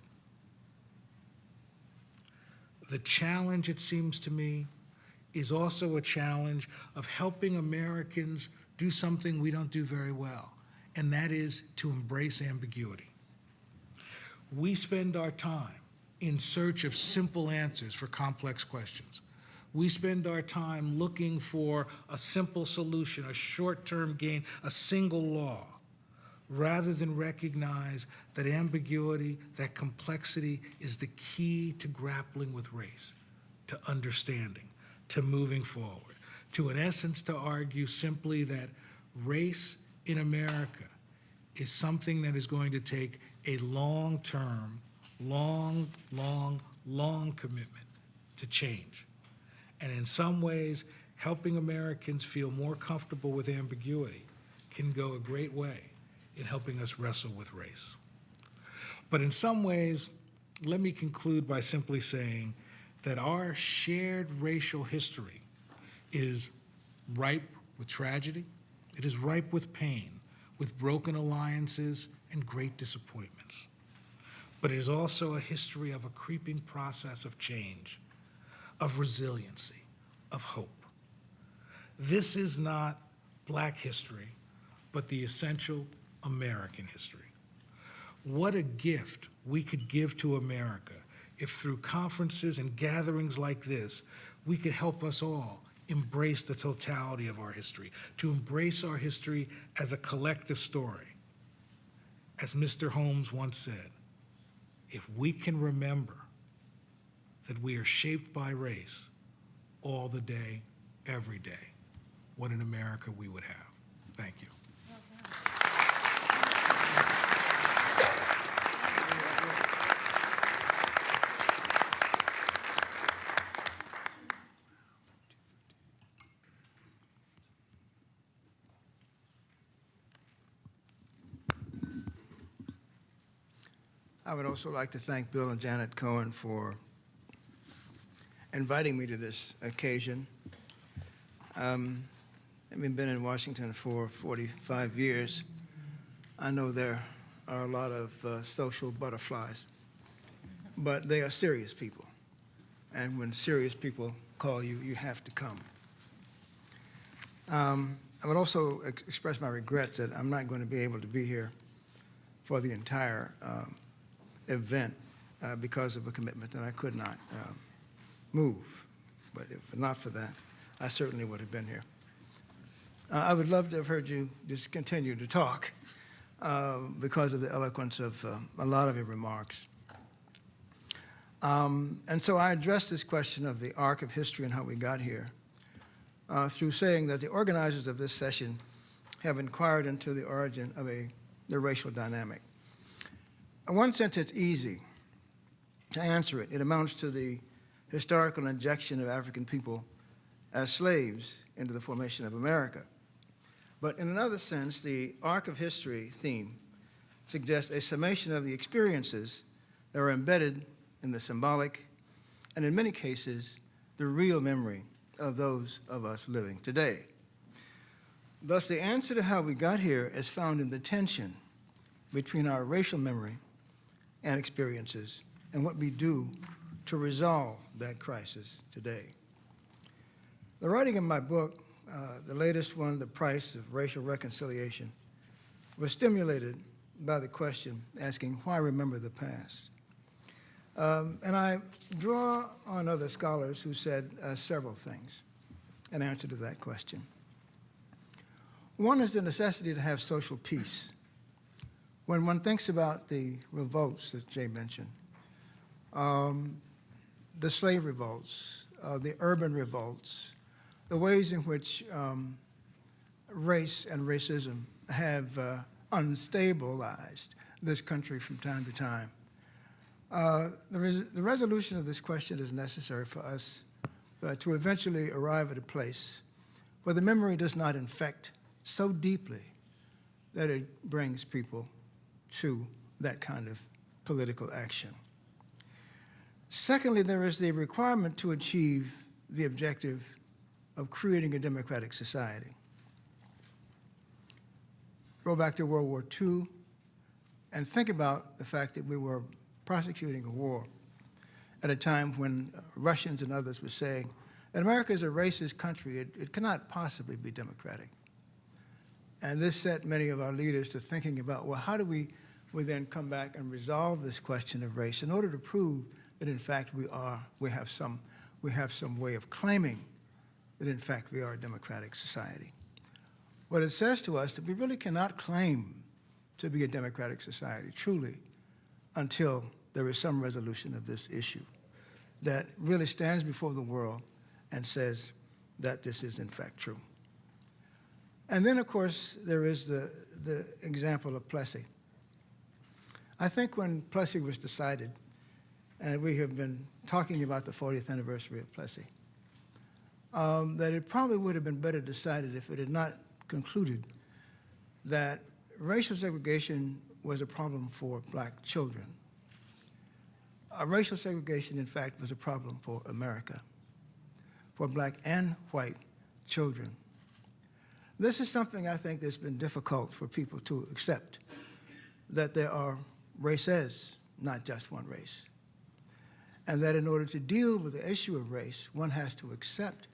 The challenge, it seems to me, is also a challenge of helping Americans do something we don't do very well, and that is to embrace ambiguity. We spend our time in search of simple answers for complex questions. We spend our time looking for a simple solution, a short-term gain, a single law, rather than recognize that ambiguity, that complexity is the key to grappling with race, to understanding, to moving forward, to, in essence, to argue simply that race in America is something that is going to take a long-term, long commitment to change. And in some ways, helping Americans feel more comfortable with ambiguity can go a great way in helping us wrestle with race. But in some ways, let me conclude by simply saying that our shared racial history is ripe with tragedy, it is ripe with pain, with broken alliances and great disappointments. But it is also a history of a creeping process of change, of resiliency, of hope. This is not Black history, but the essential American history. What a gift we could give to America if through conferences and gatherings like this, we could help us all embrace the totality of our history, to embrace our history as a collective story. As Mr. Holmes once said, if we can remember that we are shaped by race all the day, every day, what an America we would have. Thank you. I would also like to thank Bill and Janet Cohen for inviting me to this occasion. Having been in Washington for 45 years, I know there are a lot of social butterflies, but they are serious people. And when serious people call you, you have to come. I would also express my regrets that I'm not going to be able to be here for the entire event because of a commitment that I could not move. But if not for that, I certainly would have been here. I would love to have heard you just continue to talk because of the eloquence of a lot of your remarks. And so I addressed this question of the arc of history and how we got here through saying that the organizers of this session have inquired into the origin of the racial dynamic. In one sense, it's easy to answer it. It amounts to the historical injection of African people as slaves into the formation of America. But in another sense, the arc of history theme suggests a summation of the experiences that are embedded in the symbolic and, in many cases, the real memory of those of us living today. Thus, the answer to how we got here is found in the tension between our racial memory and experiences and what we do to resolve that crisis today. The writing of my book, the latest one, The Price of Racial Reconciliation, was stimulated by the question asking, why remember the past? And I draw on other scholars who said several things in answer to that question. One is the necessity to have social peace. When one thinks about the revolts that Jay mentioned, the slave revolts, the urban revolts, the ways in which race and racism have unstabilized this country from time to time. The resolution of this question is necessary for us to eventually arrive at a place where the memory does not infect so deeply that it brings people to that kind of political action. Secondly, there is the requirement to achieve the objective of creating a democratic society. Go back to World War II and think about the fact that we were prosecuting a war at a time when Russians and others were saying that America is a racist country. It cannot possibly be democratic. And this set many of our leaders to thinking about, well, how do we then come back and resolve this question of race in order to prove that in fact we have some way of claiming that in fact we are a democratic society. What it says to us that we really cannot claim to be a democratic society, truly, until there is some resolution of this issue that really stands before the world and says that this is in fact true. And then, of course, there is the example of Plessy. I think when Plessy was decided, and we have been talking about the 40th anniversary of Plessy, that it probably would have been better decided if it had not concluded that racial segregation was a problem for black children. Racial segregation, in fact, was a problem for America, for black and white children. This is something I think that's been difficult for people to accept, that there are races, not just one race. And that in order to deal with the issue of race, one has to accept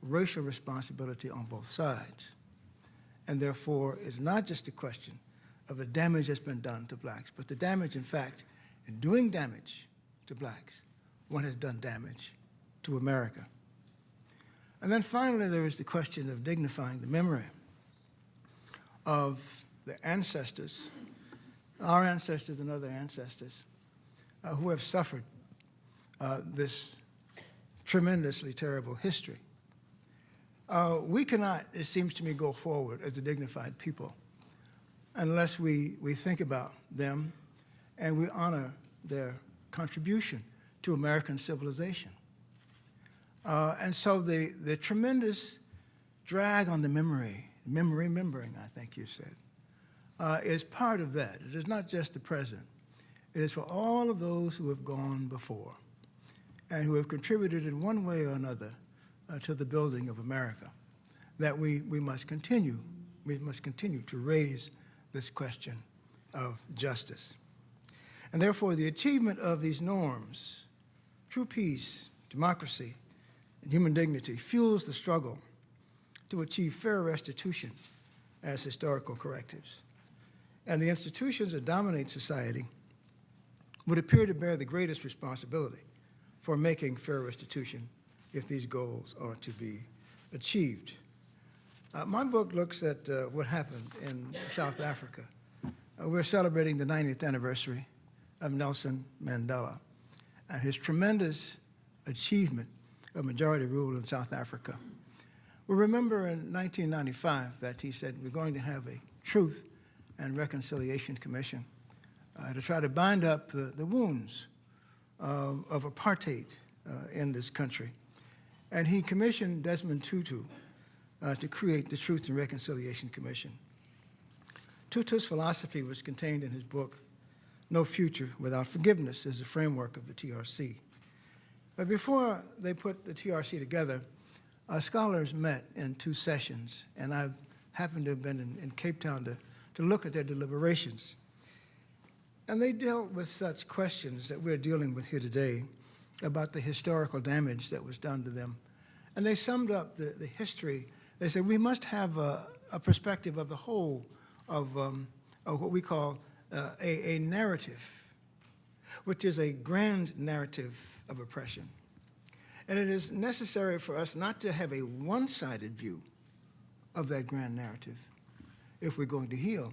racial responsibility on both sides. And therefore, it's not just a question of the damage that's been done to blacks, but the damage, in fact, in doing damage to blacks, one has done damage to America. And then finally, there is the question of dignifying the memory of the ancestors, our ancestors and other ancestors, who have suffered this tremendously terrible history. We cannot, it seems to me, go forward as a dignified people unless we think about them and we honor their contribution to American civilization. And so the tremendous drag on the remembering, I think you said, is part of that. It is not just the present. It is for all of those who have gone before and who have contributed in one way or another to the building of America that we must continue to raise this question of justice. And therefore, the achievement of these norms, true peace, democracy, and human dignity fuels the struggle to achieve fair restitution as historical correctives. And the institutions that dominate society would appear to bear the greatest responsibility for making fair restitution if these goals are to be achieved. My book looks at what happened in South Africa. We're celebrating the 90th anniversary of Nelson Mandela and his tremendous achievement of majority rule in South Africa. We remember in 1995 that he said we're going to have a Truth and Reconciliation Commission to try to bind up the wounds of apartheid in this country. And he commissioned Desmond Tutu to create the Truth and Reconciliation Commission. Tutu's philosophy was contained in his book, No Future Without Forgiveness, is the framework of the TRC. But before they put the TRC together, scholars met in 2 sessions, and I happened to have been in Cape Town to look at their deliberations. And they dealt with such questions that we're dealing with here today about the historical damage that was done to them. And they summed up the history. They said we must have a perspective of the whole of what we call a narrative, which is a grand narrative of oppression. And it is necessary for us not to have a one-sided view of that grand narrative if we're going to heal.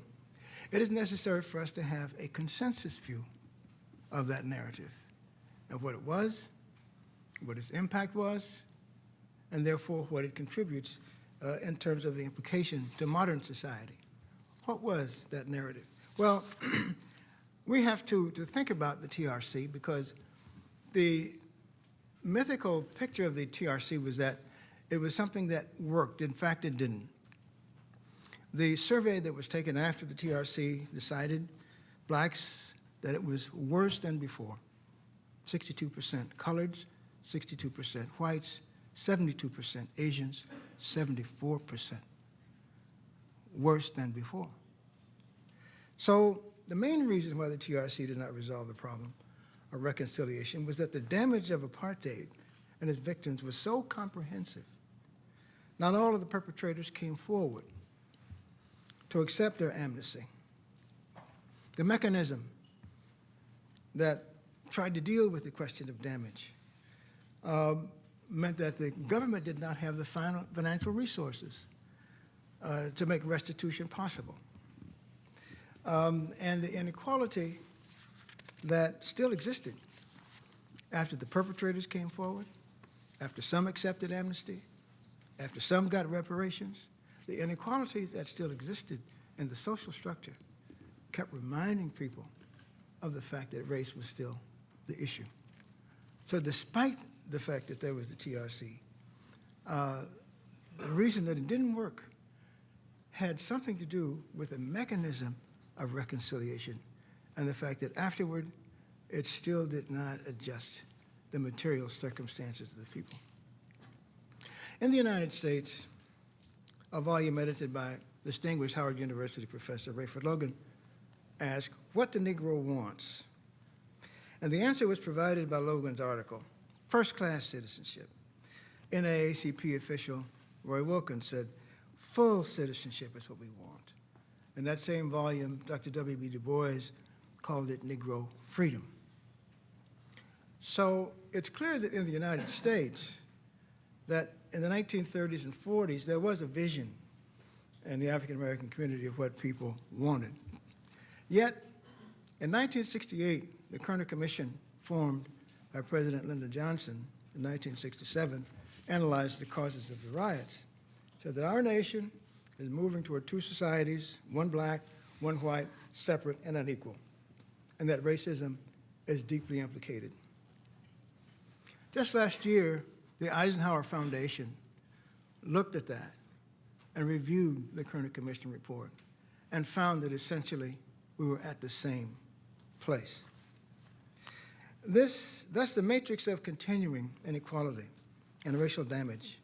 It is necessary for us to have a consensus view of that narrative, of what it was, what its impact was, and therefore what it contributes in terms of the implication to modern society. What was that narrative? Well, we have to think about the TRC because the mythical picture of the TRC was that it was something that worked. In fact, it didn't. The survey that was taken after the TRC decided blacks that it was worse than before. 62% coloreds, 62% whites, 72% Asians, 74% worse than before. So the main reason why the TRC did not resolve the problem of reconciliation was that the damage of apartheid and its victims was so comprehensive. Not all of the perpetrators came forward to accept their amnesty. The mechanism that tried to deal with the question of damage meant that the government did not have the financial resources to make restitution possible. And the inequality that still existed after the perpetrators came forward, after some accepted amnesty, after some got reparations, the inequality that still existed in the social structure kept reminding people of the fact that race was still the issue. So despite the fact that there was the TRC, the reason that it didn't work had something to do with a mechanism of reconciliation and the fact that afterward, it still did not adjust the material circumstances of the people. In the United States, a volume edited by distinguished Howard University professor Rayford Logan asked, "What the Negro wants?" And the answer was provided by Logan's article, First-Class Citizenship. NAACP official Roy Wilkins said, "Full citizenship is what we want." In that same volume, Dr. W.B. Du Bois called it Negro freedom. So it's clear that in the United States, that in the 1930s and 40s, there was a vision in the African-American community of what people wanted. Yet, in 1968, the Kerner Commission, formed by President Lyndon Johnson in 1967, analyzed the causes of the riots, said that our nation is moving toward two societies, one black, one white, separate and unequal, and that racism is deeply implicated. Just last year, the Eisenhower Foundation looked at that and reviewed the Kerner Commission report and found that essentially we were at the same place. Thus the matrix of continuing inequality and racial damage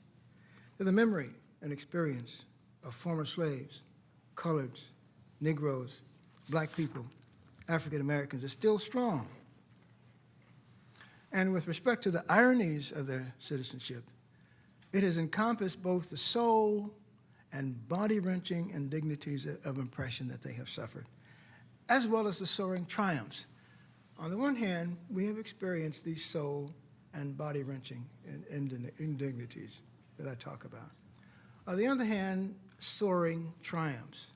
to the memory and experience of former slaves, coloreds, Negroes, black people, African Americans is still strong. And with respect to the ironies of their citizenship, it has encompassed both the soul and body-wrenching indignities of oppression that they have suffered, as well as the soaring triumphs. On the one hand, we have experienced these soul and body-wrenching indignities that I talk about. On the other hand, soaring triumphs.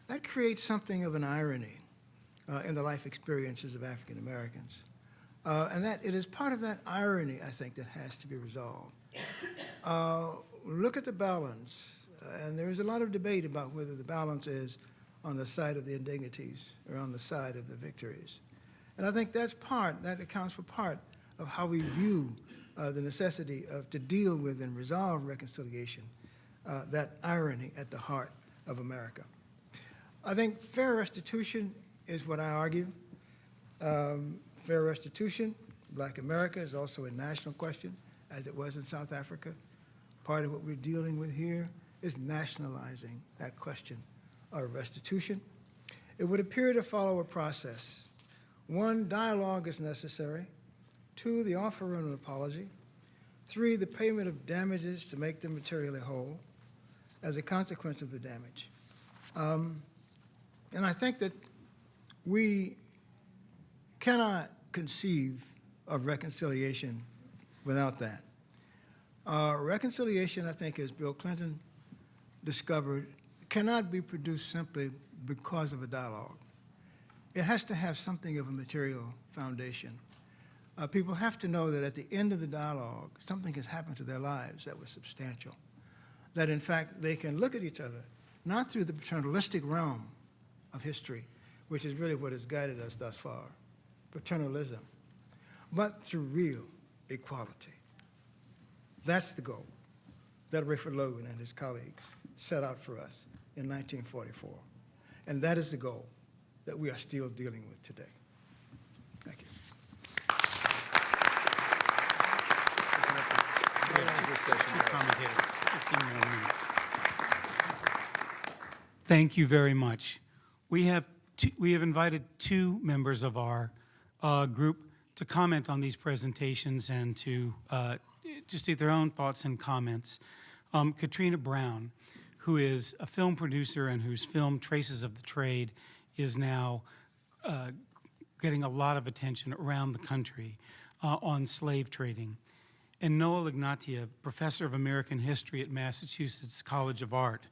That creates something of an irony in the life experiences of African Americans. And that it is part of that irony, I think, that has to be resolved. Look at the balance, and there is a lot of debate about whether the balance is on the side of the indignities or on the side of the victories. And I think that accounts for part of how we view the necessity to deal with and resolve reconciliation, that irony at the heart of America. I think fair restitution is what I argue. Fair restitution, Black America, is also a national question, as it was in South Africa. Part of what we're dealing with here is nationalizing that question of restitution. It would appear to follow a process. 1, dialogue is necessary. 2, the offer of an apology. 3, the payment of damages to make them materially whole as a consequence of the damage. And I think that we cannot conceive of reconciliation without that. Reconciliation, I think, as Bill Clinton discovered, cannot be produced simply because of a dialogue. It has to have something of a material foundation. People have to know that at the end of the dialogue, something has happened to their lives that was substantial. That in fact, they can look at each other, not through the paternalistic realm of history, which is really what has guided us thus far, paternalism, but through real equality. That's the goal that Rayford Logan and his colleagues set out for us in 1944. And that is the goal that we are still dealing with today. Thank you. Two commentators, 15 more minutes. Thank you very much. We have invited two members of our group to comment on these presentations and to state their own thoughts and comments. Katrina Browne, who is a film producer and whose film Traces of the Trade is now getting a lot of attention around the country on slave trading. And Noel Ignatiev, professor of American history at Massachusetts College of Art,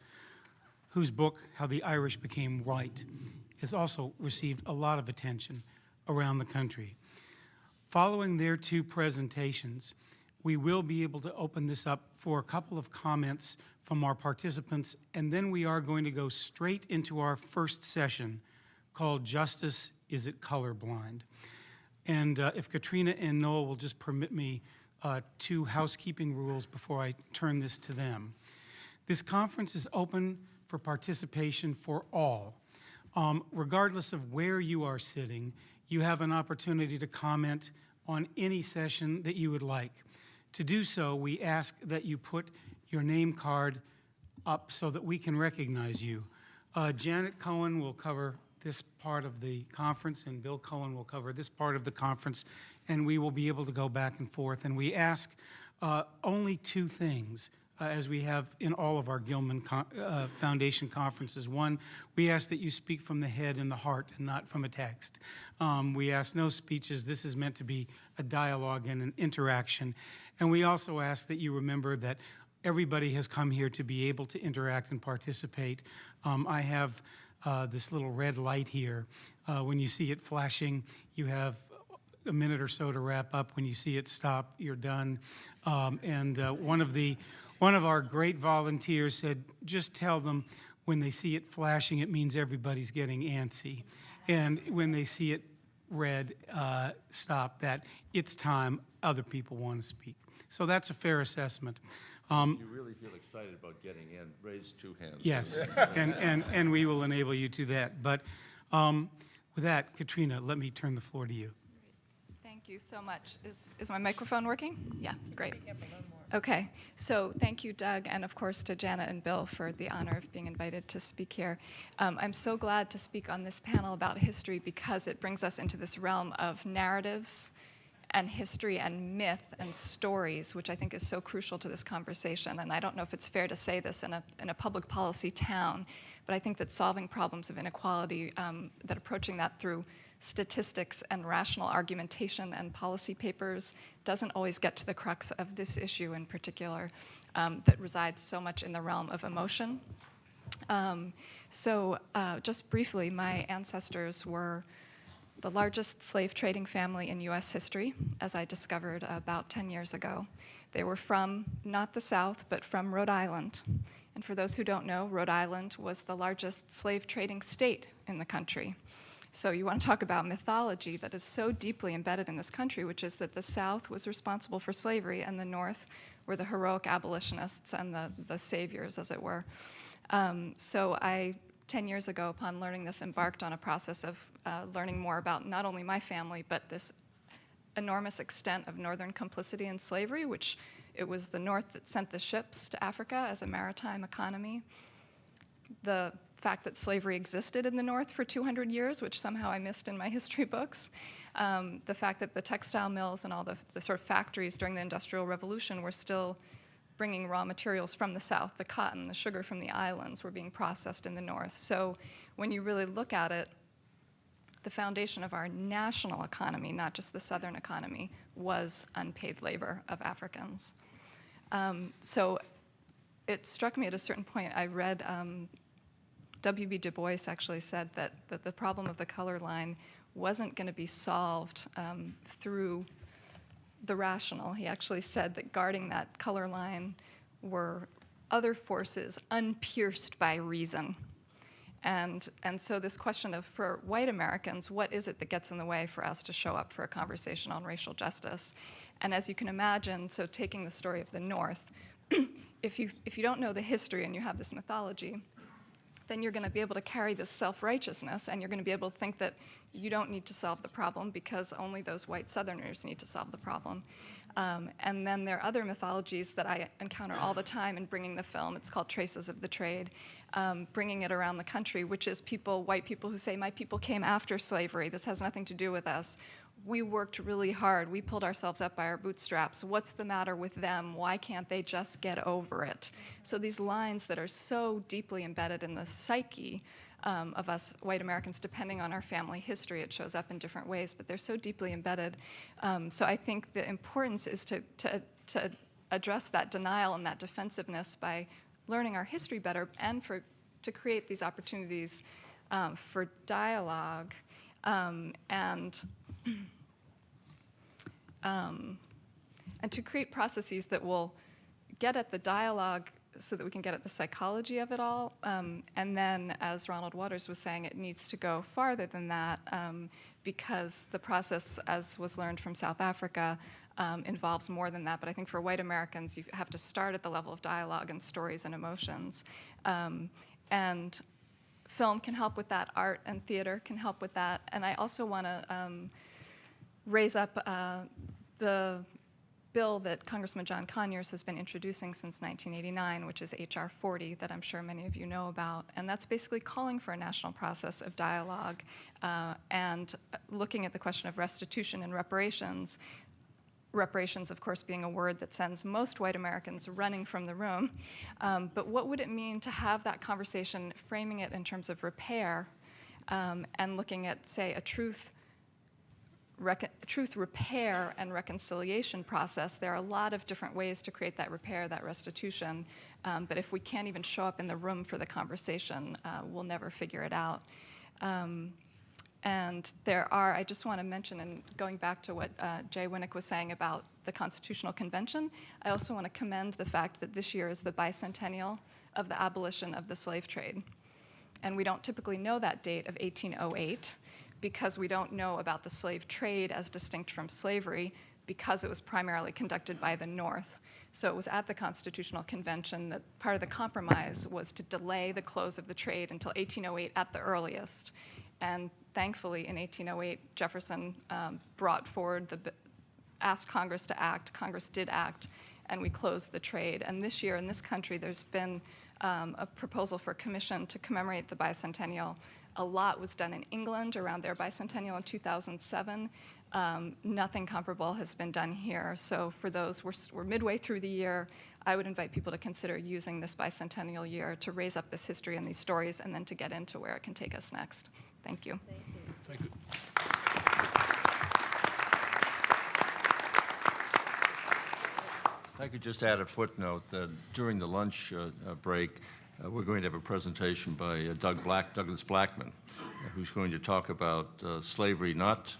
whose book, How the Irish Became White, has also received a lot of attention around the country. Following their two presentations, we will be able to open this up for a couple of comments from our participants, and then we are going to go straight into our first session called Justice, Is It Colorblind? And if Katrina and Noel will just permit me two housekeeping rules before I turn this to them. This conference is open for participation for all. Regardless of where you are sitting, you have an opportunity to comment on any session that you would like. To do so, we ask that you put your name card up so that we can recognize you. Janet Cohen will cover this part of the conference, and Bill Cohen will cover this part of the conference, and we will be able to go back and forth. And we ask only two things, as we have in all of our Gilman Foundation conferences. One, we ask that you speak from the head and the heart and not from a text. We ask no speeches. This is meant to be a dialogue and an interaction. And we also ask that you remember that everybody has come here to be able to interact and participate. I have this little red light here. When you see it flashing, you have a minute or so to wrap up. When you see it stop, you're done. One of our great volunteers said, just tell them when they see it flashing, it means everybody's getting antsy. And when they see it red, stop, that it's time, other people want to speak. So that's a fair assessment. If you really feel excited about getting in, raise two hands. Yes, and we will enable you to that. But with that, Katrina, let me turn the floor to you. Thank you so much. Is my microphone working? Yeah, great. Okay, so thank you, Doug, and of course to Janet and Bill for the honor of being invited to speak here. I'm so glad to speak on this panel about history because it brings us into this realm of narratives and history and myth and stories, which I think is so crucial to this conversation. And I don't know if it's fair to say this in a public policy town, but I think that solving problems of inequality, that approaching that through statistics and rational argumentation and policy papers doesn't always get to the crux of this issue in particular, that resides so much in the realm of emotion. Just briefly, my ancestors were the largest slave trading family in U.S. history, as I discovered about 10 years ago. They were from, not the South, but from Rhode Island. And for those who don't know, Rhode Island was the largest slave trading state in the country. So you want to talk about mythology that is so deeply embedded in this country, which is that the South was responsible for slavery and the North were the heroic abolitionists and the saviors, as it were. So I, 10 years ago, upon learning this, embarked on a process of learning more about not only my family, but this enormous extent of Northern complicity in slavery, which it was the North that sent the ships to Africa as a maritime economy. The fact that slavery existed in the North for 200 years, which somehow I missed in my history books. The fact that the textile mills and all the sort of factories during the Industrial Revolution were still bringing raw materials from the South. The cotton, the sugar from the islands were being processed in the North. So when you really look at it, the foundation of our national economy, not just the Southern economy, was unpaid labor of Africans. So it struck me at a certain point, I read W.B. Du Bois actually said that the problem of the color line wasn't going to be solved through the rational. He actually said that guarding that color line were other forces unpierced by reason. And so this question of, for white Americans, what is it that gets in the way for us to show up for a conversation on racial justice? And as you can imagine, so taking the story of the North, if you don't know the history and you have this mythology, then you're going to be able to carry this self-righteousness, and you're going to be able to think that you don't need to solve the problem because only those white Southerners need to solve the problem. And then there are other mythologies that I encounter all the time in bringing the film. It's called Traces of the Trade, bringing it around the country, which is white people who say, my people came after slavery. This has nothing to do with us. We worked really hard. We pulled ourselves up by our bootstraps. What's the matter with them? Why can't they just get over it? So these lines that are so deeply embedded in the psyche of us white Americans, depending on our family history, it shows up in different ways, but they're so deeply embedded. So I think the importance is to address that denial and that defensiveness by learning our history better, and to create these opportunities for dialogue and to create processes that will get at the dialogue so that we can get at the psychology of it all. And then, as Ronald Waters was saying, it needs to go farther than that because the process, as was learned from South Africa, involves more than that. But I think for white Americans, you have to start at the level of dialogue and stories and emotions. And film can help with that. Art and theater can help with that. And I also want to raise up the bill that Congressman John Conyers has been introducing since 1989, which is H.R. 40, that I'm sure many of you know about. And that's basically calling for a national process of dialogue and looking at the question of restitution and reparations. Reparations, of course, being a word that sends most white Americans running from the room. But what would it mean to have that conversation, framing it in terms of repair and looking at, say, a truth repair and reconciliation process? There are a lot of different ways to create that repair, that restitution, but if we can't even show up in the room for the conversation, we'll never figure it out. And there are, I just want to mention, and going back to what Jay Winik was saying about the Constitutional Convention, I also want to commend the fact that this year is the bicentennial of the abolition of the slave trade. And we don't typically know that date of 1808 because we don't know about the slave trade as distinct from slavery because it was primarily conducted by the North. So it was at the Constitutional Convention that part of the compromise was to delay the close of the trade until 1808 at the earliest. And thankfully, in 1808, Jefferson brought forward, asked Congress to act. Congress did act, and we closed the trade. And this year in this country, there's been a proposal for a commission to commemorate the bicentennial. A lot was done in England around their bicentennial in 2007. Nothing comparable has been done here. So for those, we're midway through the year. I would invite people to consider using this bicentennial year to raise up this history and these stories, and then to get into where it can take us next. Thank you. Thank you. If I could just add a footnote that during the lunch break, we're going to have a presentation by Douglas Blackman, who's going to talk about slavery not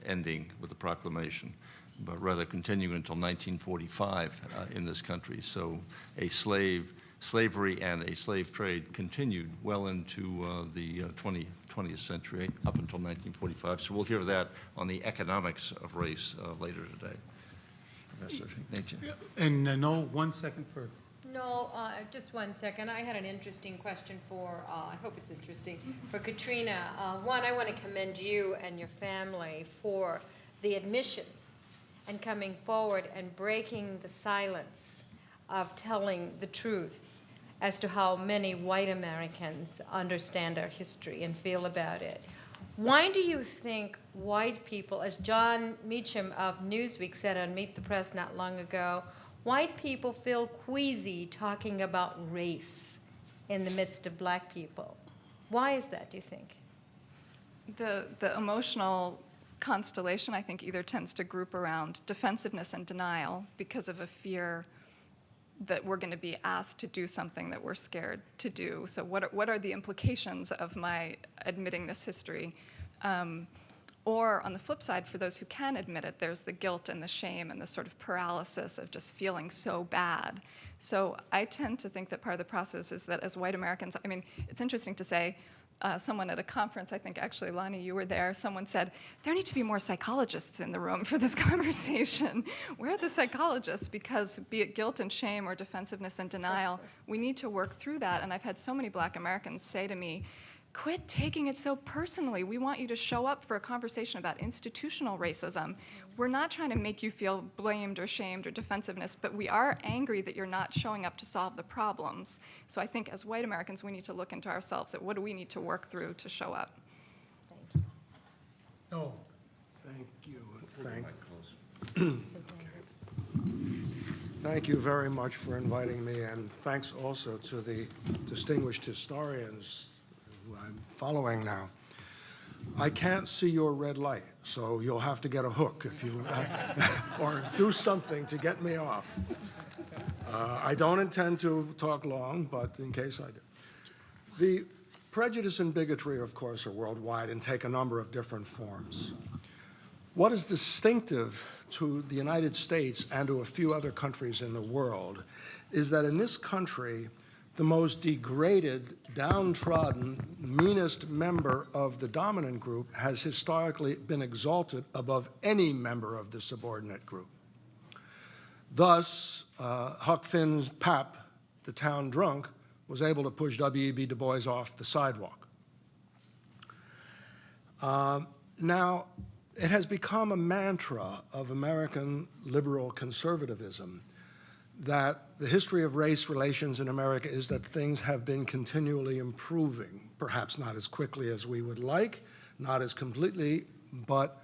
ending with the proclamation, but rather continuing until 1945 in this country. So slavery and a slave trade continued well into the 20th century, up until 1945. So we'll hear that on the economics of race later today. Professor Ignatiev. And Noel, 1 second for... No, just 1 second. I had an interesting question for, I hope it's interesting, for Katrina. One, I want to commend you and your family for the admission and coming forward and breaking the silence of telling the truth as to how many white Americans understand our history and feel about it. Why do you think white people, as John Meacham of Newsweek said on Meet the Press not long ago, white people feel queasy talking about race in the midst of black people? Why is that, do you think? The emotional constellation, I think, either tends to group around defensiveness and denial because of a fear that we're going to be asked to do something that we're scared to do. So what are the implications of my admitting this history? Or on the flip side, for those who can admit it, there's the guilt and the shame and the sort of paralysis of just feeling so bad. So I tend to think that part of the process is that as white Americans, I mean, it's interesting to say, someone at a conference, I think actually, Lonnie, you were there, someone said, there need to be more psychologists in the room for this conversation. Where are the psychologists? Because be it guilt and shame or defensiveness and denial, we need to work through that. And I've had so many Black Americans say to me, quit taking it so personally. We want you to show up for a conversation about institutional racism. We're not trying to make you feel blamed or shamed or defensiveness, but we are angry that you're not showing up to solve the problems. So I think as white Americans, we need to look into ourselves at what do we need to work through to show up. Thank you. No. Thank you. Thank you very much for inviting me, and thanks also to the distinguished historians who I'm following now. I can't see your red light, so you'll have to get a hook if you, or do something to get me off. I don't intend to talk long, but in case I do. The prejudice and bigotry, of course, are worldwide and take a number of different forms. What is distinctive to the United States and to a few other countries in the world is that in this country, the most degraded, downtrodden, meanest member of the dominant group has historically been exalted above any member of the subordinate group. Thus, Huck Finn's pap, the town drunk, was able to push W.E.B. Du Bois off the sidewalk. Now, it has become a mantra of American liberal conservatism that the history of race relations in America is that things have been continually improving, perhaps not as quickly as we would like, not as completely, but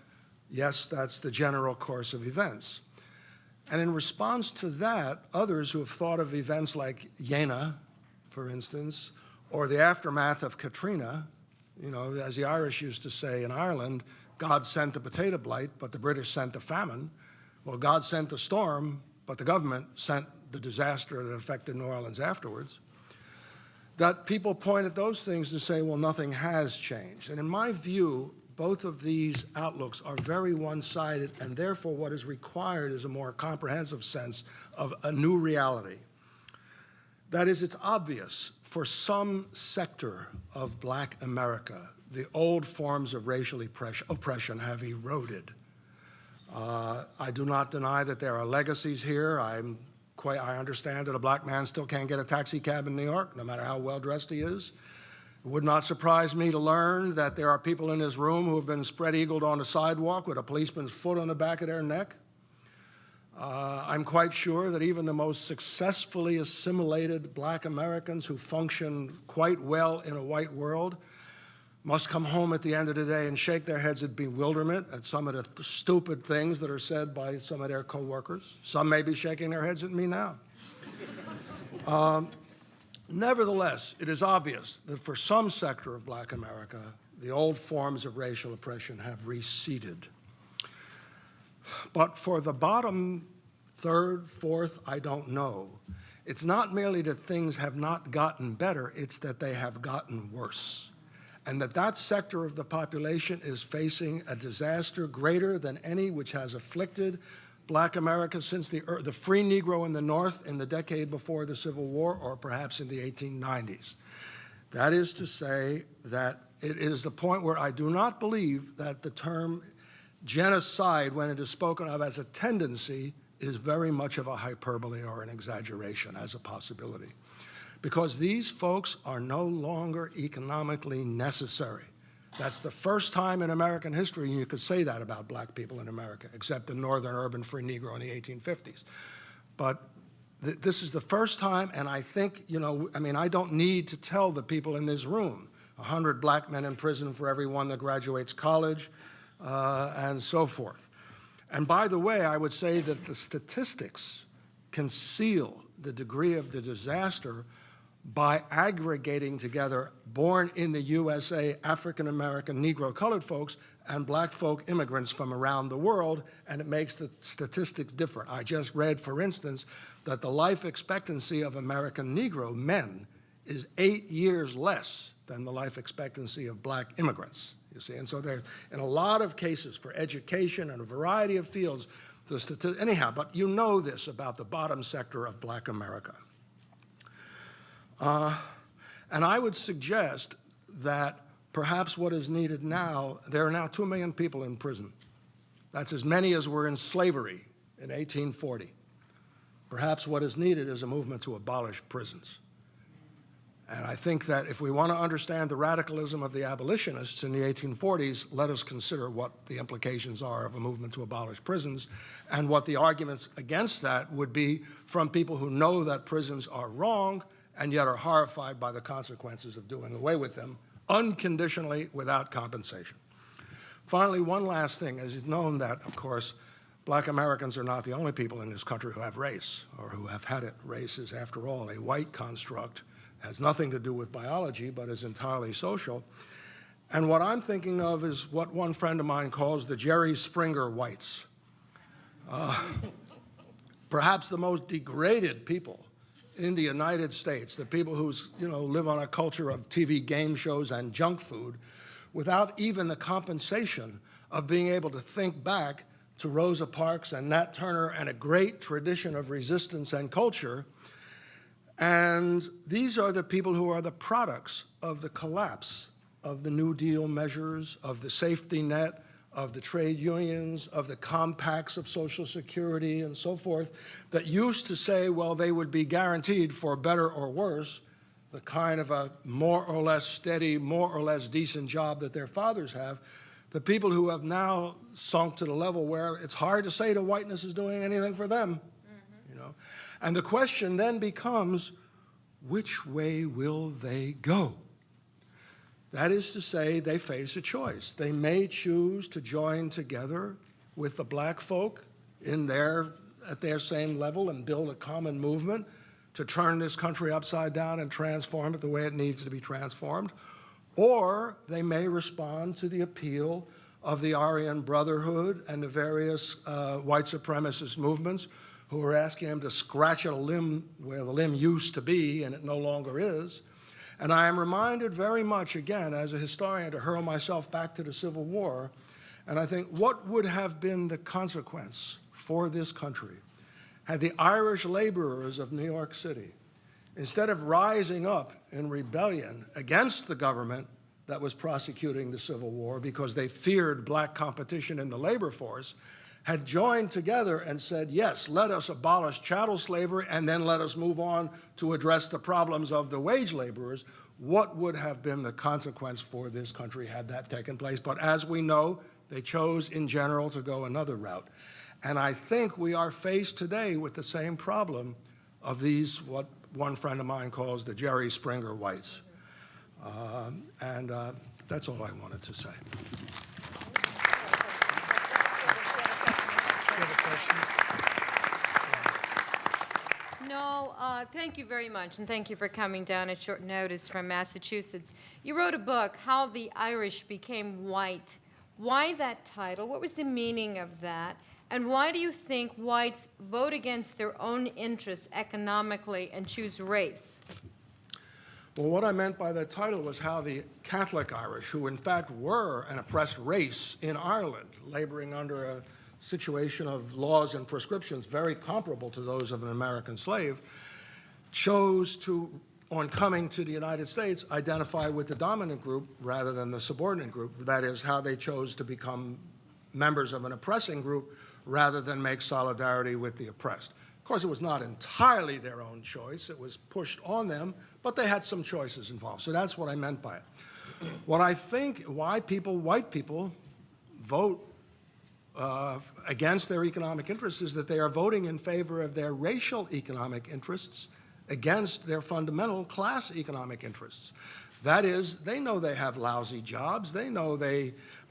yes, that's the general course of events. And in response to that, others who have thought of events like Jena, for instance, or the aftermath of Katrina, you know, as the Irish used to say in Ireland, God sent the potato blight, but the British sent the famine. Well, God sent the storm, but the government sent the disaster that affected New Orleans afterwards, that people point at those things and say, well, nothing has changed. And in my view, both of these outlooks are very one-sided, and therefore what is required is a more comprehensive sense of a new reality. That is, it's obvious for some sector of Black America, the old forms of racial oppression have eroded. I do not deny that there are legacies here. I understand that a Black man still can't get a taxi cab in New York, no matter how well-dressed he is. It would not surprise me to learn that there are people in this room who have been spread-eagled on the sidewalk with a policeman's foot on the back of their neck. I'm quite sure that even the most successfully assimilated Black Americans who function quite well in a white world must come home at the end of the day and shake their heads at bewilderment at some of the stupid things that are said by some of their coworkers. Some may be shaking their heads at me now. Nevertheless, it is obvious that for some sector of Black America, the old forms of racial oppression have receded. But for the bottom third, fourth, I don't know. It's not merely that things have not gotten better, it's that they have gotten worse. And that sector of the population is facing a disaster greater than any which has afflicted Black America since the free Negro in the North in the decade before the Civil War, or perhaps in the 1890s. That is to say that it is the point where I do not believe that the term genocide, when it is spoken of as a tendency, is very much of a hyperbole or an exaggeration as a possibility. Because these folks are no longer economically necessary. That's the first time in American history you could say that about Black people in America, except the northern urban free Negro in the 1850s. But this is the first time, and I think, you know, I mean, I don't need to tell the people in this room, 100 Black men in prison for every one that graduates college, and so forth. And by the way, I would say that the statistics conceal the degree of the disaster by aggregating together born in the USA, African-American, Negro, colored folks, and Black folk immigrants from around the world, and it makes the statistics different. I just read, for instance, that the life expectancy of American Negro men is 8 years less than the life expectancy of Black immigrants. you see. And so there, in a lot of cases for education and a variety of fields, anyhow, but you know this about the bottom sector of Black America. And I would suggest that perhaps what is needed now, there are now 2 million people in prison. That's as many as were in slavery in 1840. Perhaps what is needed is a movement to abolish prisons. And I think that if we want to understand the radicalism of the abolitionists in the 1840s, let us consider what the implications are of a movement to abolish prisons and what the arguments against that would be from people who know that prisons are wrong and yet are horrified by the consequences of doing away with them unconditionally without compensation. Finally, one last thing. As it's known that, of course, Black Americans are not the only people in this country who have race or who have had it. Race is, after all, a white construct. Has nothing to do with biology, but is entirely social. And what I'm thinking of is what one friend of mine calls the Jerry Springer whites. Perhaps the most degraded people in the United States, the people who live on a culture of TV game shows and junk food, without even the compensation of being able to think back to Rosa Parks and Nat Turner and a great tradition of resistance and culture. And these are the people who are the products of the collapse of the New Deal measures, of the safety net, of the trade unions, of the compacts of Social Security and so forth, that used to say, well, they would be guaranteed for better or worse, the kind of a more or less steady, more or less decent job that their fathers have. The people who have now sunk to the level where it's hard to say that whiteness is doing anything for them. And the question then becomes, which way will they go? That is to say, they face a choice. They may choose to join together with the black folk at their same level and build a common movement to turn this country upside down and transform it the way it needs to be transformed. Or they may respond to the appeal of the Aryan Brotherhood and the various white supremacist movements who are asking him to scratch at a limb where the limb used to be and it no longer is. And I am reminded very much, again, as a historian, to hurl myself back to the Civil War, and I think, what would have been the consequence for this country had the Irish laborers of New York City, instead of rising up in rebellion against the government that was prosecuting the Civil War because they feared black competition in the labor force, had joined together and said, yes, let us abolish chattel slavery and then let us move on to address the problems of the wage laborers, what would have been the consequence for this country had that taken place? But as we know, they chose in general to go another route. And I think we are faced today with the same problem of these, what one friend of mine calls the Jerry Springer whites. That's all I wanted to say. No, thank you very much, and thank you for coming down at short notice from Massachusetts. You wrote a book, How the Irish Became White. Why that title? What was the meaning of that? And why do you think whites vote against their own interests economically and choose race? Well, what I meant by that title was how the Catholic Irish, who in fact were an oppressed race in Ireland, laboring under a situation of laws and prescriptions very comparable to those of an American slave, chose to, on coming to the United States, identify with the dominant group rather than the subordinate group. That is how they chose to become members of an oppressing group rather than make solidarity with the oppressed. Of course, it was not entirely their own choice. It was pushed on them, but they had some choices involved. So that's what I meant by it. What I think, why white people, vote against their economic interests is that they are voting in favor of their racial economic interests against their fundamental class economic interests. That is, they know they have lousy jobs,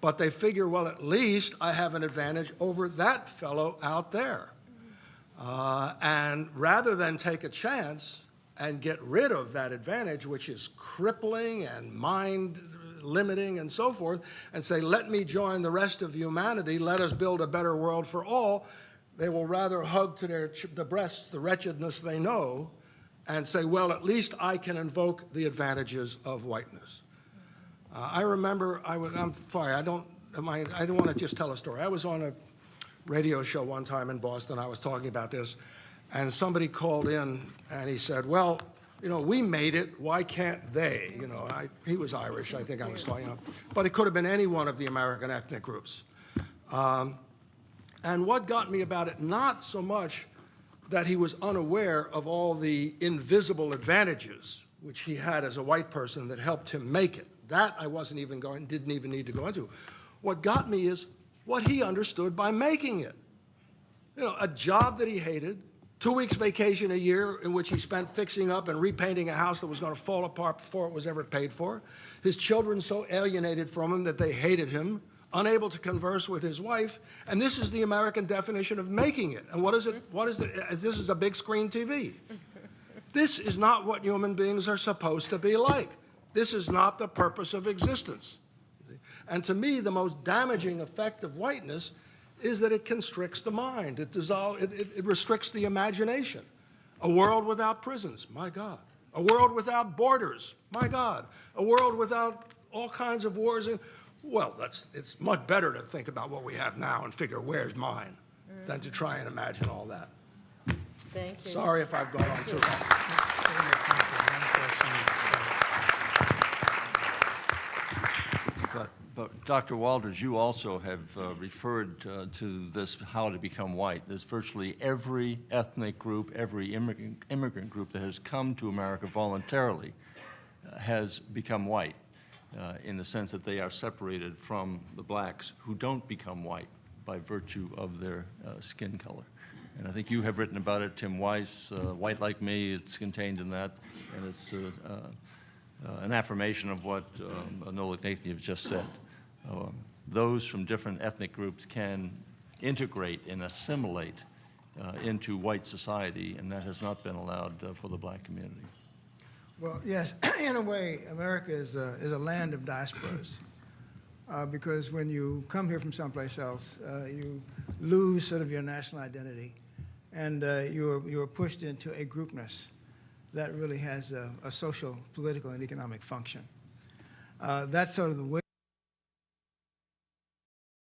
but they figure, well, at least I have an advantage over that fellow out there. And rather than take a chance and get rid of that advantage, which is crippling and mind limiting and so forth, and say, let me join the rest of humanity, let us build a better world for all, they will rather hug to the breasts the wretchedness they know and say, well, at least I can invoke the advantages of whiteness. I remember I'm sorry, I don't want to just tell a story. I was on a radio show one time in Boston. I was talking about this, and somebody called in and he said, well, you know, we made it, why can't they? You know, he was Irish, I think I was talking, you know, but it could have been any one of the American ethnic groups. And what got me about it, not so much that he was unaware of all the invisible advantages which he had as a white person that helped him make it. That I didn't even need to go into. What got me is what he understood by making it. You know, a job that he hated, 2 weeks vacation a year in which he spent fixing up and repainting a house that was going to fall apart before it was ever paid for. His children so alienated from him that they hated him, unable to converse with his wife, and this is the American definition of making it. And what is it? This is a big screen TV. This is not what human beings are supposed to be like. This is not the purpose of existence. And to me, the most damaging effect of whiteness is that it constricts the mind. It restricts the imagination. A world without prisons, my God. A world without borders, my God. A world without all kinds of wars. Well, it's much better to think about what we have now and figure where's mine than to try and imagine all that. Thank you. Sorry if I've gone on too long. But Dr. Walters, you also have referred to this, how to become white. There's virtually every ethnic group, every immigrant group that has come to America voluntarily has become white in the sense that they are separated from the blacks who don't become white by virtue of their skin color. And I think you have written about it, Tim Weiss, White Like Me, it's contained in that, and it's an affirmation of what Noel Ignatiev just said. Those from different ethnic groups can integrate and assimilate into white society, and that has not been allowed for the black community. Well, yes, in a way, America is a land of diasporas. Because when you come here from someplace else, you lose sort of your national identity, and you are pushed into a groupness that really has a social, political, and economic function. That's sort of the way